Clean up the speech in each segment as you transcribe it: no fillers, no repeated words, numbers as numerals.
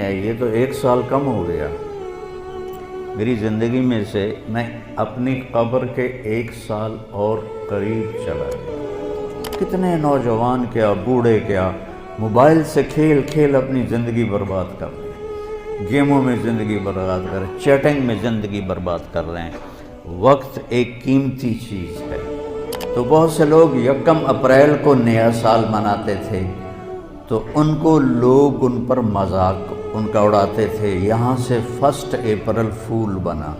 ہے، یہ تو 1 سال کم ہو گیا۔ میری زندگی میں سے میں اپنی قبر کے 1 سال اور قریب چلا گیا۔ کتنے نوجوان کیا بوڑھے کیا موبائل سے کھیل کھیل اپنی زندگی برباد کر رہے ہیں، گیموں میں زندگی برباد کر رہے ہیں، چیٹنگ میں زندگی برباد کر رہے ہیں۔ وقت ایک قیمتی چیز ہے۔ تو بہت سے لوگ 1 اپریل کو نیا سال مناتے تھے، تو ان کو لوگ ان پر مذاق ان کا اڑاتے تھے، یہاں سے 1 اپریل فول بنا۔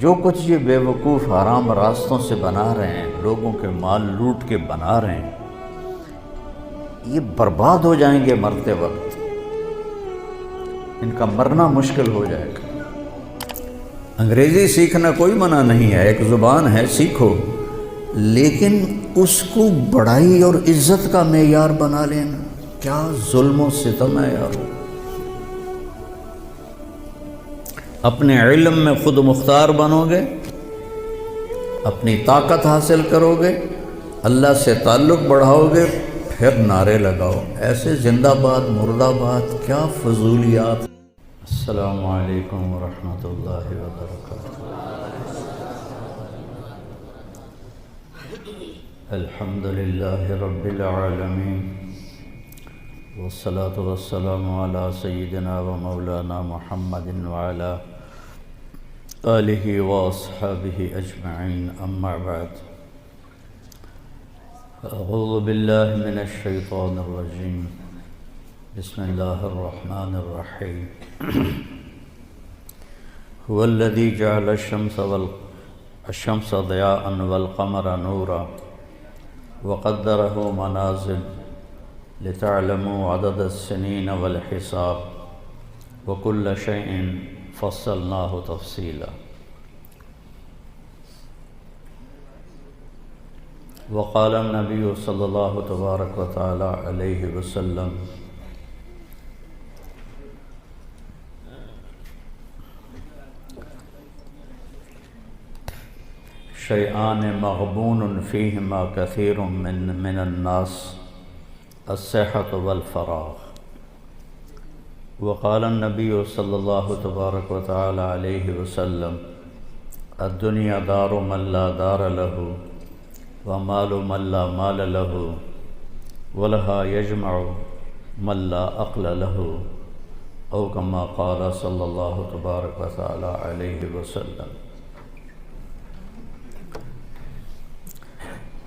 جو کچھ یہ بے وقوف حرام راستوں سے بنا رہے ہیں، لوگوں کے مال لوٹ کے بنا رہے ہیں، یہ برباد ہو جائیں گے مرتے وقت، ان کا مرنا مشکل ہو جائے گا۔ انگریزی سیکھنا کوئی منع نہیں ہے، ایک زبان ہے، سیکھو، لیکن اس کو بڑائی اور عزت کا معیار بنا لینا کیا ظلم و ستم ہے یار۔ اپنے علم میں خود مختار بنو گے، اپنی طاقت حاصل کرو گے، اللہ سے تعلق بڑھاؤ گے، پھر نعرے لگاؤ، ایسے زندہ باد مرد آباد کیا فضولیات۔ السلام علیکم ورحمۃ اللہ وبرکاتہ۔ الحمد للہ رب العالمین، والصلاة والسلام علی سیدنا و مولانا محمد وعلی آلہ واصحابہ اجمعین، اما بعد۔ اعوذ باللہ من الشیطان الرجیم، بسم اللہ الرحمن الرحیم۔ هو الذی جعل الشمس ضیاء والقمر نورا وقدرہ منازل لتعلموا عدد السنین والحساب وکل شیء فصلناہ تفصیلا۔ وقال النبی صلی اللہ تبارک و تعالی علیہ وسلم، شیئان مغبون فیہما کثیر من الناس، الصحۃ والفراغ۔ وقال النبی صلی اللہ تبارک و تعالی علیہ وسلم، الدنیا دار من لا دار لہ ومال من لا مال لہ ولہا یجمع من لا عقل لہ، او کما قال صلی اللہ تبارک و تعالی علیہ وسلم۔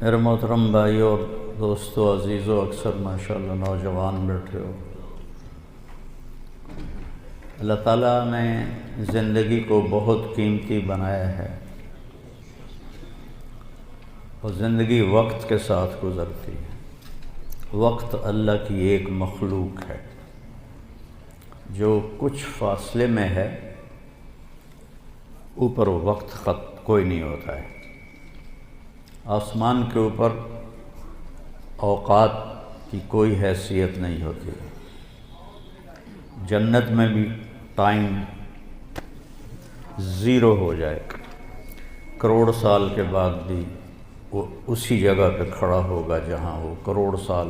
میرے محترم بھائیو اور دوستو عزیزو، اکثر ماشاءاللہ نوجوان بیٹھے ہو۔ اللہ تعالیٰ نے زندگی کو بہت قیمتی بنایا ہے، اور زندگی وقت کے ساتھ گزرتی ہے۔ وقت اللہ کی ایک مخلوق ہے جو کچھ فاصلے میں ہے، اوپر وقت خط کوئی نہیں ہوتا ہے۔ آسمان کے اوپر اوقات کی کوئی حیثیت نہیں ہوتی۔ جنت میں بھی ٹائم زیرو ہو جائے، کروڑ سال کے بعد بھی وہ اسی جگہ پہ کھڑا ہوگا جہاں وہ کروڑ سال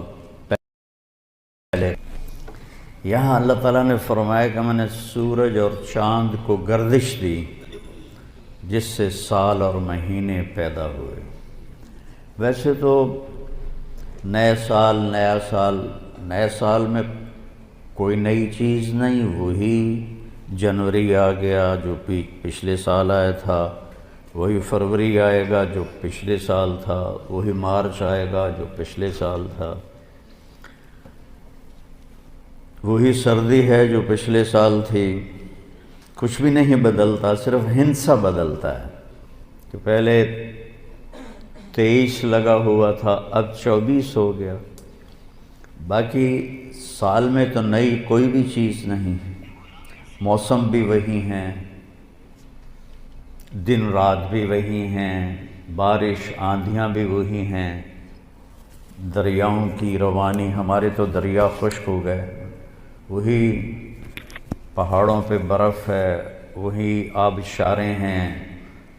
پہلے۔ یہاں اللہ تعالیٰ نے فرمایا کہ میں نے سورج اور چاند کو گردش دی، جس سے سال اور مہینے پیدا ہوئے۔ ویسے تو نئے سال میں کوئی نئی چیز نہیں، وہی جنوری آ گیا جو پچھلے سال آیا تھا، وہی فروری آئے گا جو پچھلے سال تھا، وہی مارچ آئے گا جو پچھلے سال تھا، وہی سردی ہے جو پچھلے سال تھی۔ کچھ بھی نہیں بدلتا، صرف ہندسہ بدلتا ہے کہ پہلے 23 لگا ہوا تھا، اب 24 ہو گیا۔ باقی سال میں تو نئی کوئی بھی چیز نہیں ہے، موسم بھی وہی ہیں، دن رات بھی وہی ہیں، بارش آندھیاں بھی وہی ہیں، دریاؤں کی روانی، ہمارے تو دریا خشک ہو گئے، وہی پہاڑوں پہ برف ہے، وہی آبشاریں ہیں،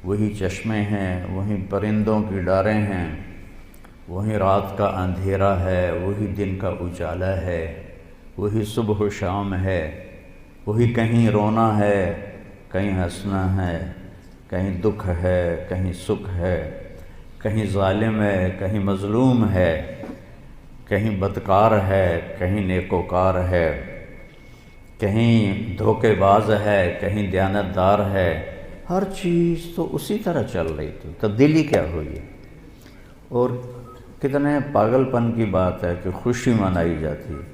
وہی چشمے ہیں، وہی پرندوں کی ڈاریں ہیں، وہی رات کا اندھیرا ہے، وہی دن کا اجالا ہے، وہی صبح و شام ہے، وہی کہیں رونا ہے کہیں ہنسنا ہے، کہیں دکھ ہے کہیں سکھ ہے، کہیں ظالم ہے کہیں مظلوم ہے، کہیں بدکار ہے کہیں نیکوکار ہے، کہیں دھوکے باز ہے کہیں دیانتدار ہے۔ ہر چیز تو اسی طرح چل رہی تھی، تبدیلی کیا ہوئی ہے؟ اور کتنے پاگل پن کی بات ہے کہ خوشی منائی جاتی ہے۔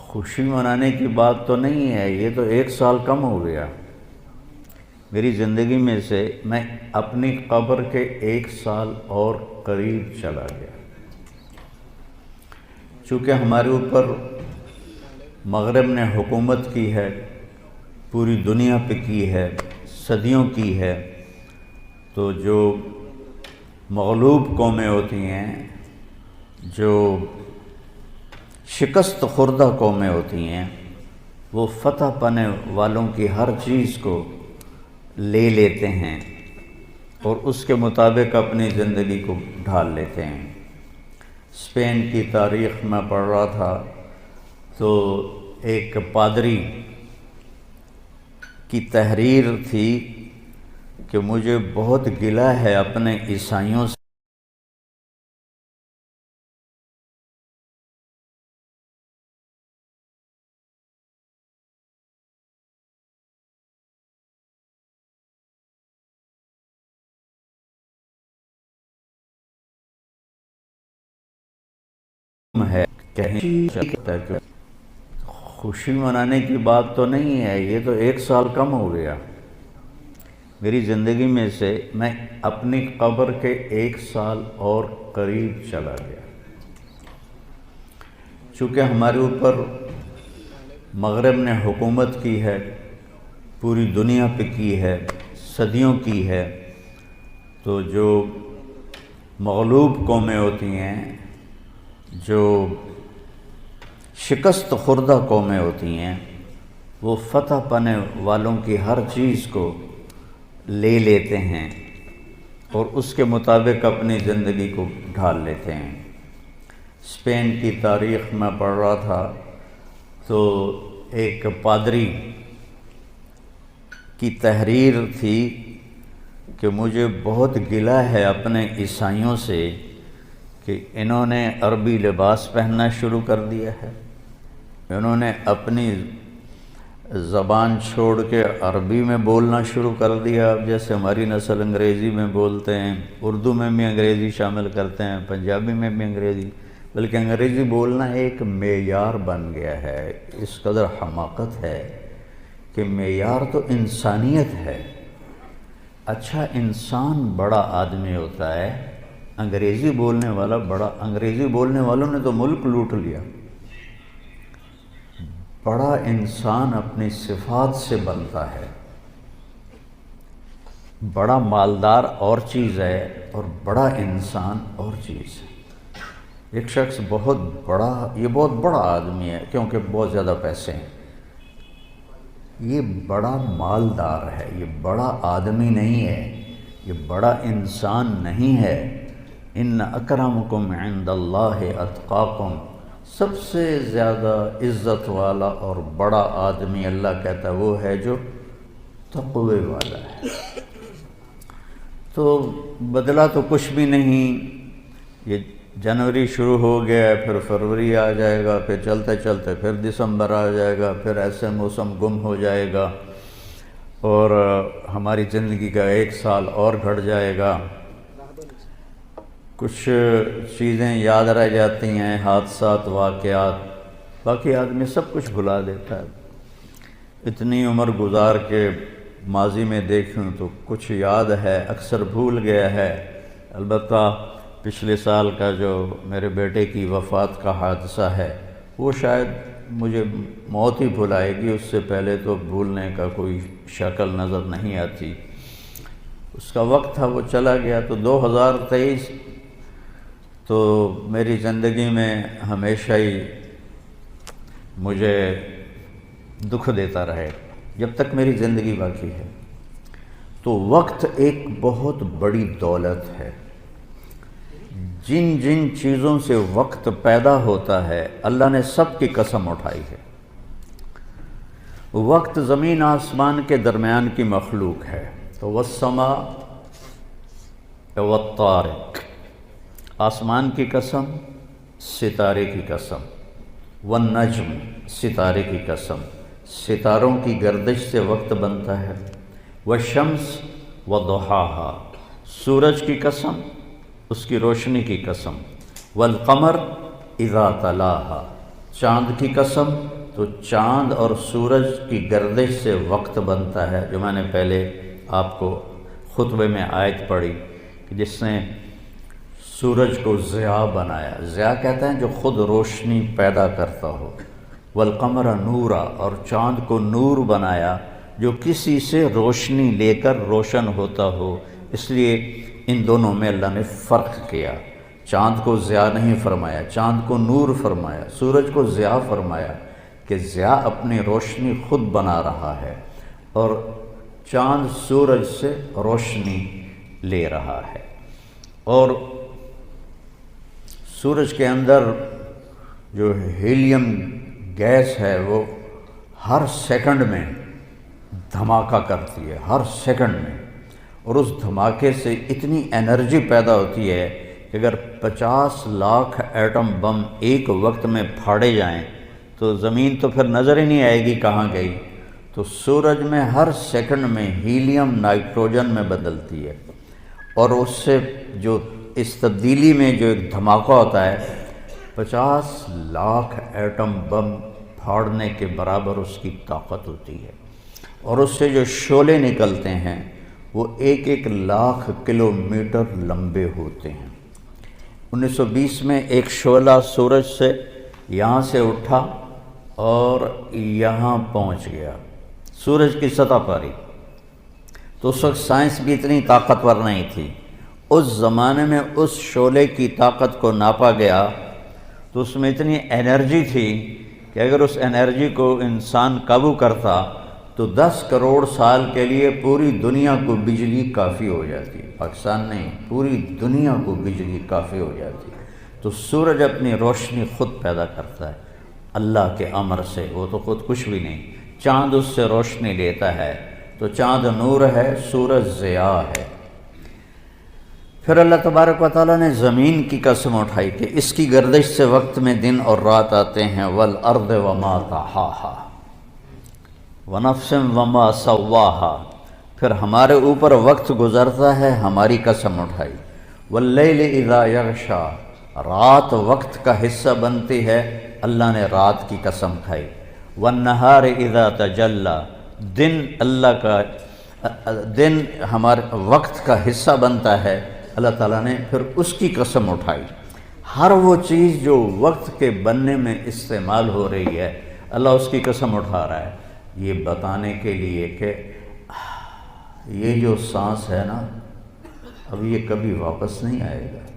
خوشی منانے کی بات تو نہیں ہے، یہ تو 1 سال کم ہو گیا میری زندگی میں سے، میں اپنی قبر کے 1 سال اور قریب چلا گیا۔ چونکہ ہمارے اوپر مغرب نے حکومت کی ہے، پوری دنیا پہ کی ہے، صدیوں کی ہے، تو جو مغلوب قومیں ہوتی ہیں، جو شکست خوردہ قومیں ہوتی ہیں، وہ فتح پانے والوں کی ہر چیز کو لے لیتے ہیں اور اس کے مطابق اپنی زندگی کو ڈھال لیتے ہیں۔ اسپین کی تاریخ میں پڑھ رہا تھا تو ایک پادری کی تحریر تھی کہ مجھے بہت گلہ ہے اپنے عیسائیوں سے، ہے کہیں خوشی منانے کی بات تو نہیں ہے، یہ تو 1 سال کم ہو گیا میری زندگی میں سے، میں اپنی قبر کے 1 سال اور قریب چلا گیا۔ چونکہ ہمارے اوپر مغرب نے حکومت کی ہے، پوری دنیا پہ کی ہے، صدیوں کی ہے، تو جو مغلوب قومیں ہوتی ہیں، جو شکست خوردہ قومیں ہوتی ہیں، وہ فتح پانے والوں کی ہر چیز کو لے لیتے ہیں اور اس کے مطابق اپنی زندگی کو ڈھال لیتے ہیں۔ اسپین کی تاریخ میں پڑھ رہا تھا تو ایک پادری کی تحریر تھی کہ مجھے بہت گلہ ہے اپنے عیسائیوں سے کہ انہوں نے عربی لباس پہننا شروع کر دیا ہے، انہوں نے اپنی زبان چھوڑ کے عربی میں بولنا شروع کر دیا۔ اب جیسے ہماری نسل انگریزی میں بولتے ہیں، اردو میں بھی انگریزی شامل کرتے ہیں، پنجابی میں بھی انگریزی، بلکہ انگریزی بولنا ایک معیار بن گیا ہے۔ اس قدر حماقت ہے کہ معیار تو انسانیت ہے۔ اچھا انسان بڑا آدمی ہوتا ہے، انگریزی بولنے والا بڑا، انگریزی بولنے والوں نے تو ملک لوٹ لیا۔ بڑا انسان اپنی صفات سے بنتا ہے، بڑا مالدار اور چیز ہے اور بڑا انسان اور چیز ہے۔ ایک شخص بہت بڑا، یہ بہت بڑا آدمی ہے کیونکہ بہت زیادہ پیسے ہیں، یہ بڑا مالدار ہے، یہ بڑا آدمی نہیں ہے، یہ بڑا انسان نہیں ہے۔ ان اکرمکم عند اللہ اتقاکم، سب سے زیادہ عزت والا اور بڑا آدمی اللہ کہتا ہے وہ ہے جو تقوی والا ہے۔ تو بدلا تو کچھ بھی نہیں، یہ جنوری شروع ہو گیا، پھر فروری آ جائے گا، پھر چلتے چلتے پھر دسمبر آ جائے گا، پھر ایسے موسم گم ہو جائے گا اور ہماری زندگی کا 1 سال اور گھٹ جائے گا۔ کچھ چیزیں یاد رہ جاتی ہیں، حادثات، واقعات، باقی آدمی سب کچھ بھلا دیتا ہے۔ اتنی عمر گزار کے ماضی میں دیکھوں تو کچھ یاد ہے، اکثر بھول گیا ہے۔ البتہ پچھلے سال کا جو میرے بیٹے کی وفات کا حادثہ ہے وہ شاید مجھے موت ہی بھلائے گی، اس سے پہلے تو بھولنے کا کوئی شکل نظر نہیں آتی۔ اس کا وقت تھا، وہ چلا گیا۔ تو 2023 تو میری زندگی میں ہمیشہ ہی مجھے دکھ دیتا رہے جب تک میری زندگی باقی ہے۔ تو وقت ایک بہت بڑی دولت ہے جن جن چیزوں سے وقت پیدا ہوتا ہے اللہ نے سب کی قسم اٹھائی ہے۔ وقت زمین آسمان کے درمیان کی مخلوق ہے، تو والسماء والطارق، آسمان کی قسم، ستارے کی قسم، والنجم، ستارے کی قسم، ستاروں کی گردش سے وقت بنتا ہے، والشمس وضحاہا، سورج کی قسم، اس کی روشنی کی قسم، والقمر اذا تلاہا، چاند کی قسم، تو چاند اور سورج کی گردش سے وقت بنتا ہے، جو میں نے پہلے آپ کو خطبے میں آیت پڑھی کہ جس نے سورج کو ضیاء بنایا، ضیاء کہتے ہیں جو خود روشنی پیدا کرتا ہو، والقمر نورا، اور چاند کو نور بنایا جو کسی سے روشنی لے کر روشن ہوتا ہو، اس لیے ان دونوں میں اللہ نے فرق کیا، چاند کو ضیاء نہیں فرمایا، چاند کو نور فرمایا، سورج کو ضیاء فرمایا کہ ضیاء اپنی روشنی خود بنا رہا ہے اور چاند سورج سے روشنی لے رہا ہے، اور سورج کے اندر جو ہیلیم گیس ہے وہ ہر سیکنڈ میں دھماکہ کرتی ہے، ہر سیکنڈ میں، اور اس دھماکے سے اتنی انرجی پیدا ہوتی ہے کہ اگر 50 لاکھ ایٹم بم ایک وقت میں پھاڑے جائیں تو زمین تو پھر نظر ہی نہیں آئے گی کہاں گئی، تو سورج میں ہر سیکنڈ میں ہیلیم نائٹروجن میں بدلتی ہے، اور اس سے جو اس تبدیلی میں جو ایک دھماکہ ہوتا ہے 50 لاکھ ایٹم بم پھاڑنے کے برابر اس کی طاقت ہوتی ہے، اور اس سے جو شعلے نکلتے ہیں وہ 1 لاکھ کلومیٹر لمبے ہوتے ہیں۔ 1920 میں ایک شعلہ سورج سے یہاں سے اٹھا اور یہاں پہنچ گیا سورج کی سطح پر ہی، تو اس وقت سائنس بھی اتنی طاقتور نہیں تھی، اس زمانے میں اس شعلے کی طاقت کو ناپا گیا تو اس میں اتنی انرجی تھی کہ اگر اس انرجی کو انسان قابو کرتا تو 10 کروڑ سال کے لیے پوری دنیا کو بجلی کافی ہو جاتی، پاکستان نہیں پوری دنیا کو بجلی کافی ہو جاتی۔ تو سورج اپنی روشنی خود پیدا کرتا ہے اللہ کے امر سے، وہ تو خود کچھ بھی نہیں، چاند اس سے روشنی لیتا ہے، تو چاند نور ہے، سورج ضیاء ہے۔ پھر اللہ تبارک و تعالیٰ نے زمین کی قسم اٹھائی کہ اس کی گردش سے وقت میں دن اور رات آتے ہیں، والارض وما طحاہا ونفس وما سواہا، پھر ہمارے اوپر وقت گزرتا ہے، ہماری قسم اٹھائی، واللیل اذا یغشا، رات وقت کا حصہ بنتی ہے، اللہ نے رات کی قسم کھائی، والنہار اذا تجلی، دن اللہ کا دن ہمارے وقت کا حصہ بنتا ہے، اللہ تعالیٰ نے پھر اس کی قسم اٹھائی۔ ہر وہ چیز جو وقت کے بننے میں استعمال ہو رہی ہے اللہ اس کی قسم اٹھا رہا ہے، یہ بتانے کے لیے کہ یہ جو سانس ہے نا اب یہ کبھی واپس نہیں آئے گا،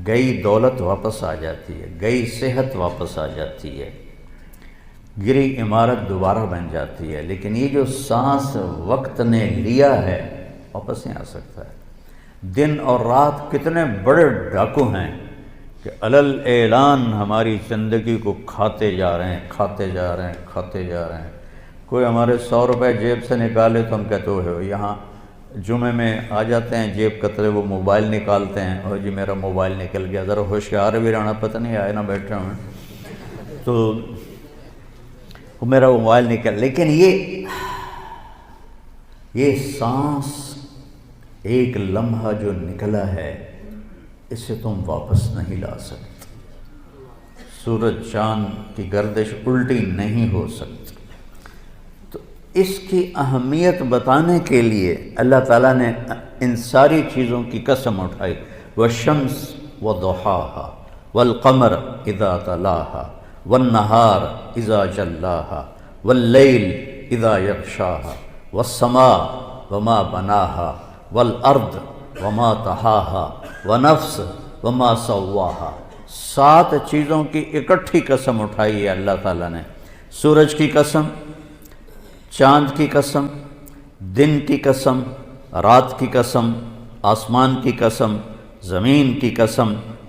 گئی دولت واپس آ جاتی ہے، گئی صحت واپس آ جاتی ہے، گری عمارت دوبارہ بن جاتی ہے، لیکن یہ جو سانس وقت نے لیا ہے واپس نہیں آ سکتا ہے۔ دن اور رات کتنے بڑے ڈاکو ہیں کہ علل اعلان ہماری زندگی کو کھاتے جا رہے ہیں، کھاتے جا رہے ہیں، کھاتے جا رہے ہیں۔ کوئی ہمارے 100 روپے جیب سے نکالے تو ہم کہتے ہو یہاں جمعے میں آ جاتے ہیں جیب کترے، وہ موبائل نکالتے ہیں، اور جی میرا موبائل نکل گیا، ذرا ہوشیار بھی رہنا، پتہ نہیں آئے نہ بیٹھے ہوئے تو وہ میرا موبائل نکل، لیکن یہ سانس ایک لمحہ جو نکلا ہے اسے تم واپس نہیں لا سکتے، سورج چاند کی گردش الٹی نہیں ہو سکتی۔ تو اس کی اہمیت بتانے کے لیے اللہ تعالیٰ نے ان ساری چیزوں کی قسم اٹھائی، والشمس وضحاہا والقمر اذا تلاہا والنہار اذا جلاہا واللیل اذا یغشاہا والسماء وما بناہا والارض وما طحاہا ونفس وما سواہا، 7 چیزوں کی اکٹھی قسم اٹھائی ہے اللہ تعالیٰ نے، سورج کی قسم، چاند کی قسم، دن کی قسم، رات کی قسم، آسمان کی قسم، زمین کی قسم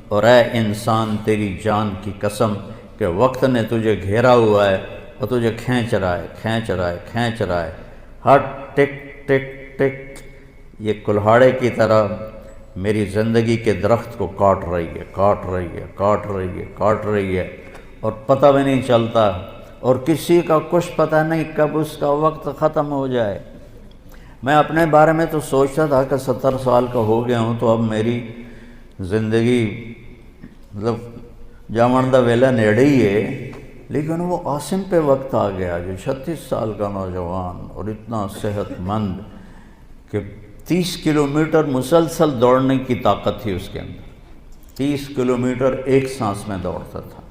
اور اے انسان تیری جان کی قسم کہ وقت نے تجھے گھیرا ہوا ہے اور تجھے کھینچ رہا ہے ہر ٹک ٹک ٹک یہ کلہاڑے کی طرح میری زندگی کے درخت کو کاٹ رہی ہے اور پتہ بھی نہیں چلتا، اور کسی کا کچھ پتہ نہیں کب اس کا وقت ختم ہو جائے۔ میں اپنے بارے میں تو سوچتا تھا کہ 70 سال کا ہو گیا ہوں، تو اب میری زندگی مطلب جامندہ ویلا نیڑے ہی ہے، لیکن وہ عاصم پہ وقت آ گیا جو 36 سال کا نوجوان اور اتنا صحت مند کہ 30 کلومیٹر مسلسل دوڑنے کی طاقت تھی اس کے اندر، 30 کلومیٹر ایک سانس میں دوڑتا تھا،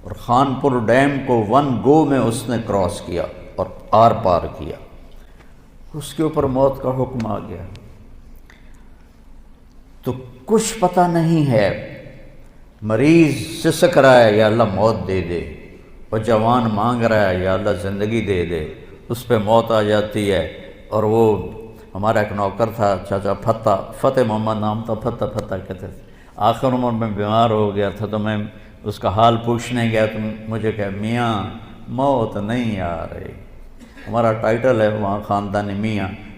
اور خانپور ڈیم کو 1 گو میں اس نے کراس کیا اور آر پار کیا۔ اس کے اوپر موت کا حکم آ گیا، تو کچھ پتہ نہیں ہے۔ مریض سسک رہا ہے یا اللہ موت دے دے، اور جوان مانگ رہا ہے یا اللہ زندگی دے دے، اس پہ موت آ جاتی ہے۔ اور وہ ہمارا ایک نوکر تھا چاچا فتح محمد نام تھا، فتح کہتے تھے، آخر عمر میں بیمار ہو گیا تھا، تو میں اس کا حال پوچھنے گیا تو مجھے کہا میاں موت نہیں آ رہی، ہمارا ٹائٹل ہے وہاں خاندانی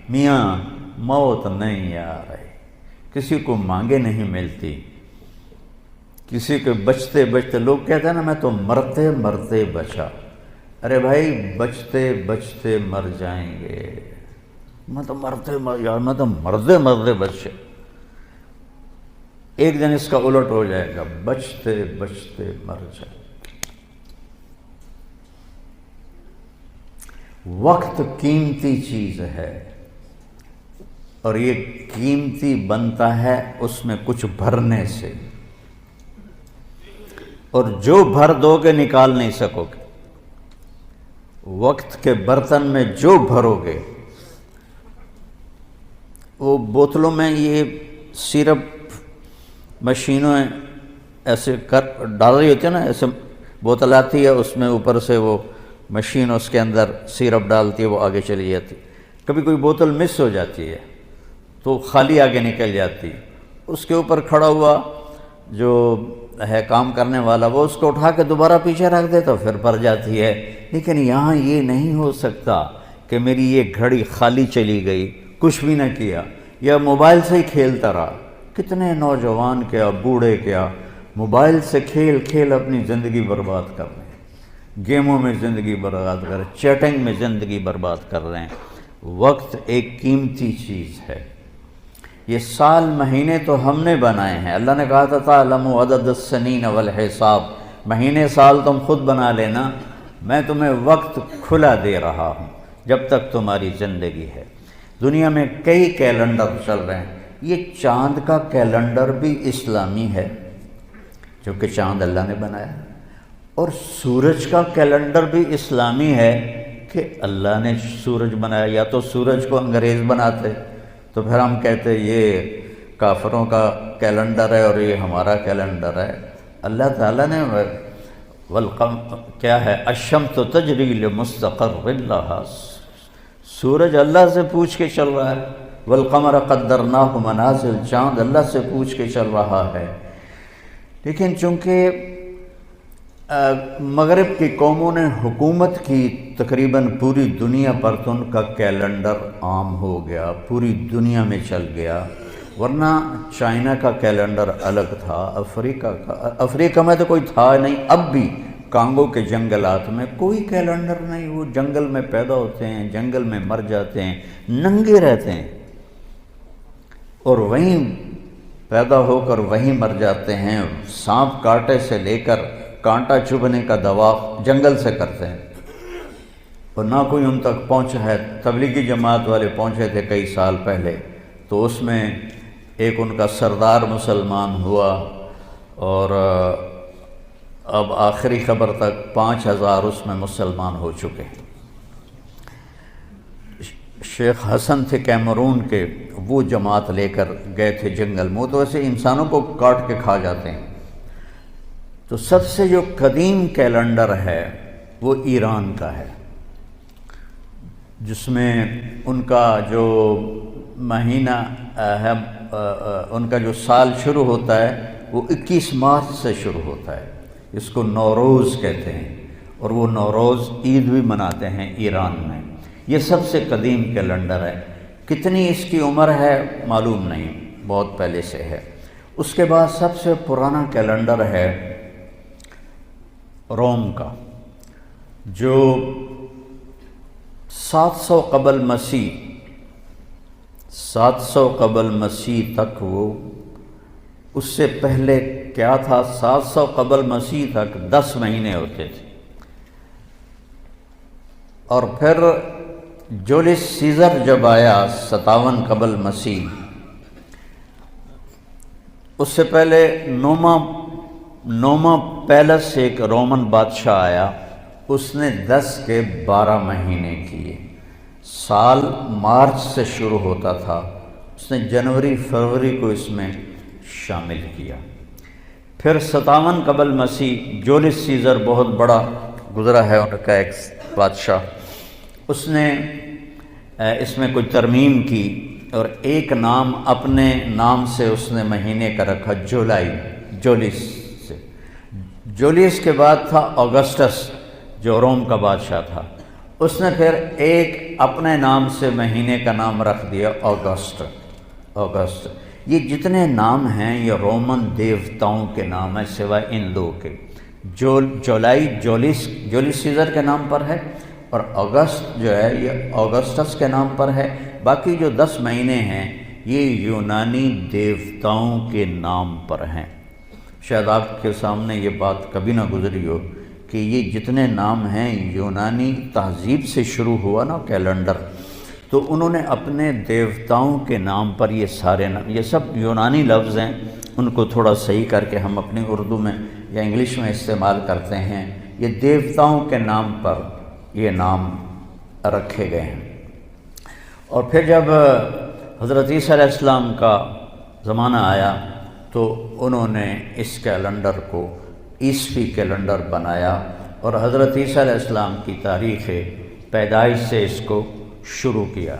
میاں موت نہیں آ رہی، کسی کو مانگے نہیں ملتی، کسی کے بچتے بچتے لوگ کہتے ہیں نا میں تو مرتے مرتے بچا، ارے بھائی بچتے بچتے مر جائیں گے، میں تو مرتے مرتے بچے، ایک دن اس کا الٹ ہو جائے گا، بچتے بچتے مر جائے۔ وقت قیمتی چیز ہے، اور یہ قیمتی بنتا ہے اس میں کچھ بھرنے سے، اور جو بھر دو گے نکال نہیں سکو گے۔ وقت کے برتن میں جو بھرو گے، وہ بوتلوں میں یہ سیرپ مشینوں ایسے ڈال رہی ہوتی ہے نا، ایسے بوتل آتی ہے، اس میں اوپر سے وہ مشین اس کے اندر سیرپ ڈالتی ہے، وہ آگے چلی جاتی، کبھی کوئی بوتل مس ہو جاتی ہے تو خالی آگے نکل جاتی، اس کے اوپر کھڑا ہوا جو ہے کام کرنے والا وہ اس کو اٹھا کے دوبارہ پیچھے رکھ دیتا، پھر بھر جاتی ہے۔ لیکن یہاں یہ نہیں ہو سکتا کہ میری یہ گھڑی خالی چلی گئی، کچھ بھی نہ کیا، یا موبائل سے ہی کھیلتا رہا۔ کتنے نوجوان کیا بوڑھے کیا موبائل سے کھیل اپنی زندگی برباد کر رہے ہیں، گیموں میں زندگی برباد کر رہے ہیں، چیٹنگ میں زندگی برباد کر رہے ہیں۔ وقت ایک قیمتی چیز ہے۔ یہ سال مہینے تو ہم نے بنائے ہیں، اللہ نے کہا تھا تعلموا عدد السنین والحساب، مہینے سال تم خود بنا لینا، میں تمہیں وقت کھلا دے رہا ہوں جب تک تمہاری زندگی ہے۔ دنیا میں کئی کیلنڈر چل رہے ہیں، یہ چاند کا کیلنڈر بھی اسلامی ہے کیونکہ چاند اللہ نے بنایا، اور سورج کا کیلنڈر بھی اسلامی ہے کہ اللہ نے سورج بنایا۔ یا تو سورج کو انگریز بناتے تو پھر ہم کہتے یہ کافروں کا کیلنڈر ہے اور یہ ہمارا کیلنڈر ہے۔ اللہ تعالیٰ نے کیا ہے، الشمس تجری لمستقر لہا، سورج اللہ سے پوچھ کے چل رہا ہے، والقمر قدرناہ منازل، چاند اللہ سے پوچھ کے چل رہا ہے۔ لیکن چونکہ مغرب کی قوموں نے حکومت کی تقریباً پوری دنیا پر، تو ان کا کیلنڈر عام ہو گیا، پوری دنیا میں چل گیا، ورنہ چائنا کا کیلنڈر الگ تھا، افریقہ میں تو کوئی تھا نہیں، اب بھی کانگو کے جنگلات میں کوئی کیلنڈر نہیں، وہ جنگل میں پیدا ہوتے ہیں، جنگل میں مر جاتے ہیں، ننگے رہتے ہیں، اور وہیں پیدا ہو کر وہیں مر جاتے ہیں۔ سانپ کاٹے سے لے کر کانٹا چبھنے کا دوا جنگل سے کرتے ہیں، اور نہ کوئی ان تک پہنچا ہے۔ تبلیغی جماعت والے پہنچے تھے کئی سال پہلے، تو اس میں ایک ان کا سردار مسلمان ہوا، اور اب آخری خبر تک 5000 اس میں مسلمان ہو چکے ہیں۔ شیخ حسن تھے کیمرون کے، وہ جماعت لے کر گئے تھے جنگل میں، تو ایسے انسانوں کو کاٹ کے کھا جاتے ہیں۔ تو سب سے جو قدیم کیلنڈر ہے وہ ایران کا ہے، جس میں ان کا جو مہینہ ہے ان کا جو سال شروع ہوتا ہے وہ 21 مارچ سے شروع ہوتا ہے، اس کو نوروز کہتے ہیں، اور وہ نوروز عید بھی مناتے ہیں ایران میں۔ یہ سب سے قدیم کیلنڈر ہے، کتنی اس کی عمر ہے معلوم نہیں، بہت پہلے سے ہے۔ اس کے بعد سب سے پرانا کیلنڈر ہے روم کا، جو 700 قبل مسیح تک وہ، اس سے پہلے کیا تھا، 700 قبل مسیح تک 10 مہینے ہوتے تھے، اور پھر جولیس سیزر جب آیا 57 قبل مسیح، اس سے پہلے نوما پیلس ایک رومن بادشاہ آیا، اس نے 10 کے 12 مہینے کیے۔ سال مارچ سے شروع ہوتا تھا، اس نے جنوری فروری کو اس میں شامل کیا۔ پھر 57 قبل مسیح جولیس سیزر بہت بڑا گزرا ہے ان کا ایک بادشاہ، اس نے اس میں کوئی ترمیم کی اور ایک نام اپنے نام سے اس نے مہینے کا رکھا، جولیس سے۔ جولیس کے بعد تھا اگسٹس جو روم کا بادشاہ تھا، اس نے پھر ایک اپنے نام سے مہینے کا نام رکھ دیا اگست۔ یہ جتنے نام ہیں یہ رومن دیوتاؤں کے نام ہیں سوائے ان دو کے۔ جولیس سیزر کے نام پر ہے، اور اگست جو ہے یہ اگسٹس کے نام پر ہے۔ باقی جو 10 مہینے ہیں یہ یونانی دیوتاؤں کے نام پر ہیں۔ شاید آپ کے سامنے یہ بات کبھی نہ گزری ہو کہ یہ جتنے نام ہیں یونانی تہذیب سے شروع ہوا نا کیلنڈر، تو انہوں نے اپنے دیوتاؤں کے نام پر یہ سارے نام، یہ سب یونانی لفظ ہیں، ان کو تھوڑا صحیح کر کے ہم اپنی اردو میں یا انگلش میں استعمال کرتے ہیں۔ یہ دیوتاؤں کے نام پر یہ نام رکھے گئے ہیں۔ اور پھر جب حضرت عیسیٰ علیہ السلام کا زمانہ آیا تو انہوں نے اس کیلنڈر کو عیسوی کیلنڈر بنایا، اور حضرت عیسیٰ علیہ السلام کی تاریخ پیدائش سے اس کو شروع کیا۔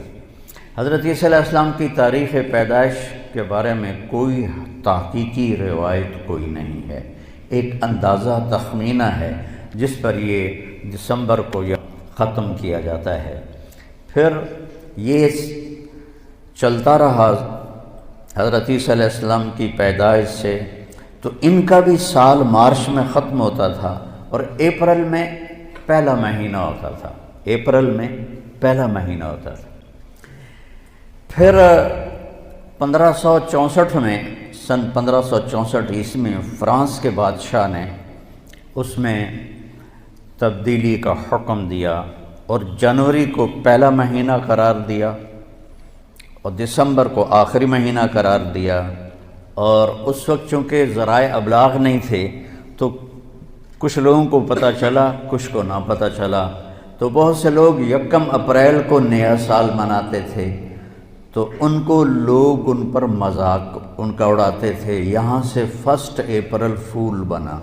حضرت عیسیٰ علیہ السلام کی تاریخ پیدائش کے بارے میں کوئی تحقیقی روایت کوئی نہیں ہے، ایک اندازہ تخمینہ ہے جس پر یہ دسمبر کو یہ ختم کیا جاتا ہے۔ پھر یہ چلتا رہا حضرت عیسیٰ علیہ السلام کی پیدائش سے، تو ان کا بھی سال مارچ میں ختم ہوتا تھا اور اپریل میں پہلا مہینہ ہوتا تھا، پھر 1564 میں، سن 1564 عیسوی میں فرانس کے بادشاہ نے اس میں تبدیلی کا حکم دیا اور جنوری کو پہلا مہینہ قرار دیا اور دسمبر کو آخری مہینہ قرار دیا۔ اور اس وقت چونکہ ذرائع ابلاغ نہیں تھے تو کچھ لوگوں کو پتہ چلا، کچھ کو نہ پتہ چلا، تو بہت سے لوگ 1 اپریل کو نیا سال مناتے تھے، تو ان کو لوگ ان پر مذاق ان کا اڑاتے تھے، یہاں سے 1 اپریل فول بنا۔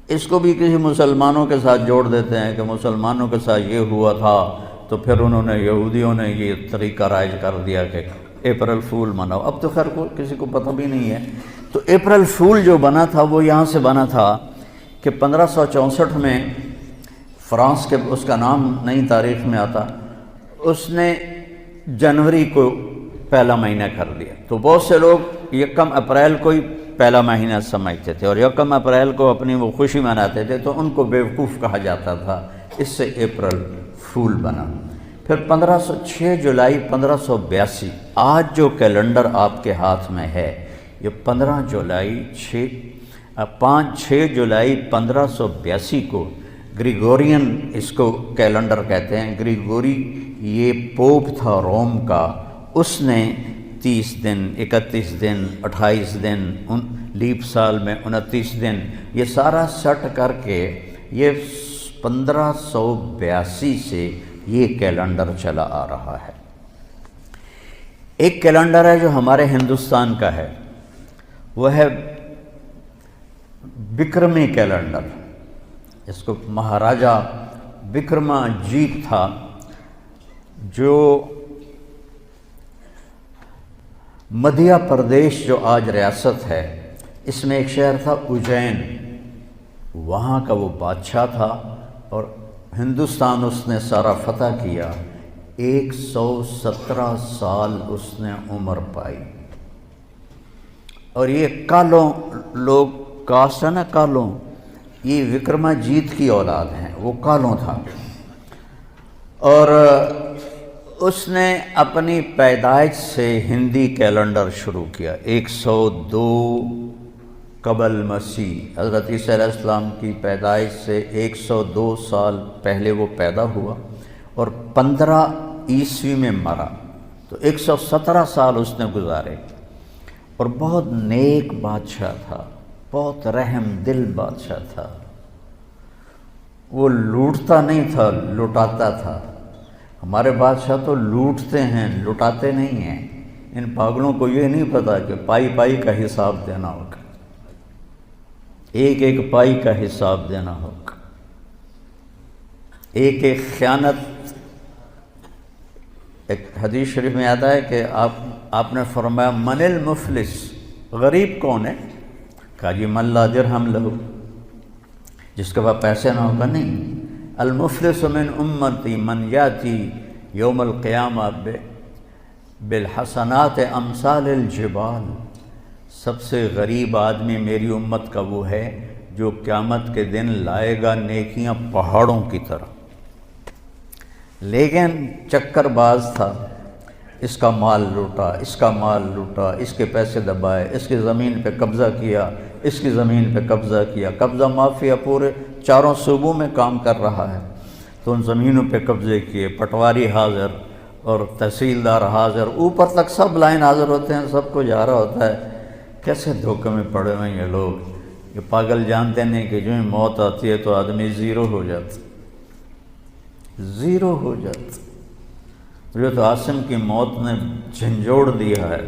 اس کو بھی کسی مسلمانوں کے ساتھ جوڑ دیتے ہیں کہ مسلمانوں کے ساتھ یہ ہوا تھا، تو پھر انہوں نے یہودیوں نے یہ طریقہ رائج کر دیا کہ اپریل فول مناؤ۔ اب تو خیر کسی کو پتہ بھی نہیں ہے۔ تو اپریل فول جو بنا تھا وہ یہاں سے بنا تھا کہ 1564 میں فرانس کے، اس کا نام نئی تاریخ میں آتا، اس نے جنوری کو پہلا مہینہ کر دیا، تو بہت سے لوگ 1 اپریل کو ہی پہلا مہینہ سمجھتے تھے اور 1 اپریل کو اپنی وہ خوشی مناتے تھے، تو ان کو بیوقوف کہا جاتا تھا، اس سے اپریل فول بنا۔ پھر 6 جولائی 1582، آج جو کیلنڈر آپ کے ہاتھ میں ہے یہ 6 جولائی 1582 کو گریگورین اس کو کیلنڈر کہتے ہیں۔ گریگوری یہ پوپ تھا روم کا، اس نے 30 دن، 31 دن، 28 دن، لیپ سال میں 29 دن، یہ سارا سٹ کر کے یہ 1582 سے یہ کیلنڈر چلا آ رہا ہے۔ ایک کیلنڈر ہے جو ہمارے ہندوستان کا ہے، وہ ہے بکرمی کیلنڈر۔ اس کو مہاراجہ بکرما جیت تھا جو مدھیہ پردیش جو آج ریاست ہے، اس میں ایک شہر تھا اجین، وہاں کا وہ بادشاہ تھا اور ہندوستان اس نے سارا فتح کیا۔ 117 سال اس نے عمر پائی، اور یہ کالوں لوگ، کاسٹ ہے نا کالوں، یہ وکرما جیت کی اولاد ہیں، وہ کالوں تھا۔ اور اس نے اپنی پیدائش سے ہندی کیلنڈر شروع کیا۔ 102 قبل مسیح، حضرت عیسیٰ علیہ السلام کی پیدائش سے 102 سال پہلے وہ پیدا ہوا اور 15 عیسوی میں مرا، تو 117 سال اس نے گزارے، اور بہت نیک بادشاہ تھا، بہت رحم دل بادشاہ تھا۔ وہ لوٹتا نہیں تھا، لٹاتا تھا۔ ہمارے بادشاہ تو لوٹتے ہیں، لٹاتے نہیں ہیں۔ ان پاگلوں کو یہ نہیں پتا کہ پائی پائی کا حساب دینا ہوگا، ایک ایک پائی کا حساب دینا ہوگا، ایک ایک خیانت۔ ایک حدیث شریف میں آتا ہے کہ آپ نے فرمایا من المفلس، غریب کون ہے؟ کہا جی من لا درہم لہو، جس کے پاس پیسے نہ ہوگا نہیں۔ المفلس من امتی من یاتی یوم القیامہ بالحسنات امثال الجبال، سب سے غریب آدمی میری امت کا وہ ہے جو قیامت کے دن لائے گا نیکیاں پہاڑوں کی طرح، لیکن چکر باز تھا، اس کا مال لوٹا، اس کا مال لوٹا، اس کے پیسے دبائے، اس کی زمین پہ قبضہ کیا، اس کی زمین پہ قبضہ کیا، قبضہ مافیا پورے 4 صوبوں میں کام کر رہا ہے، تو ان زمینوں پہ قبضے کیے، پٹواری حاضر اور تحصیلدار حاضر، اوپر تک سب لائن حاضر ہوتے ہیں، سب کو جا رہا ہوتا ہے۔ کیسے دھوکے میں پڑے ہوئے یہ لوگ، یہ پاگل جانتے نہیں کہ جو ہی موت آتی ہے تو آدمی زیرو ہو جاتا، زیرو ہو جاتا۔ جو تو عاصم کی موت نے جھنجھوڑ دیا ہے،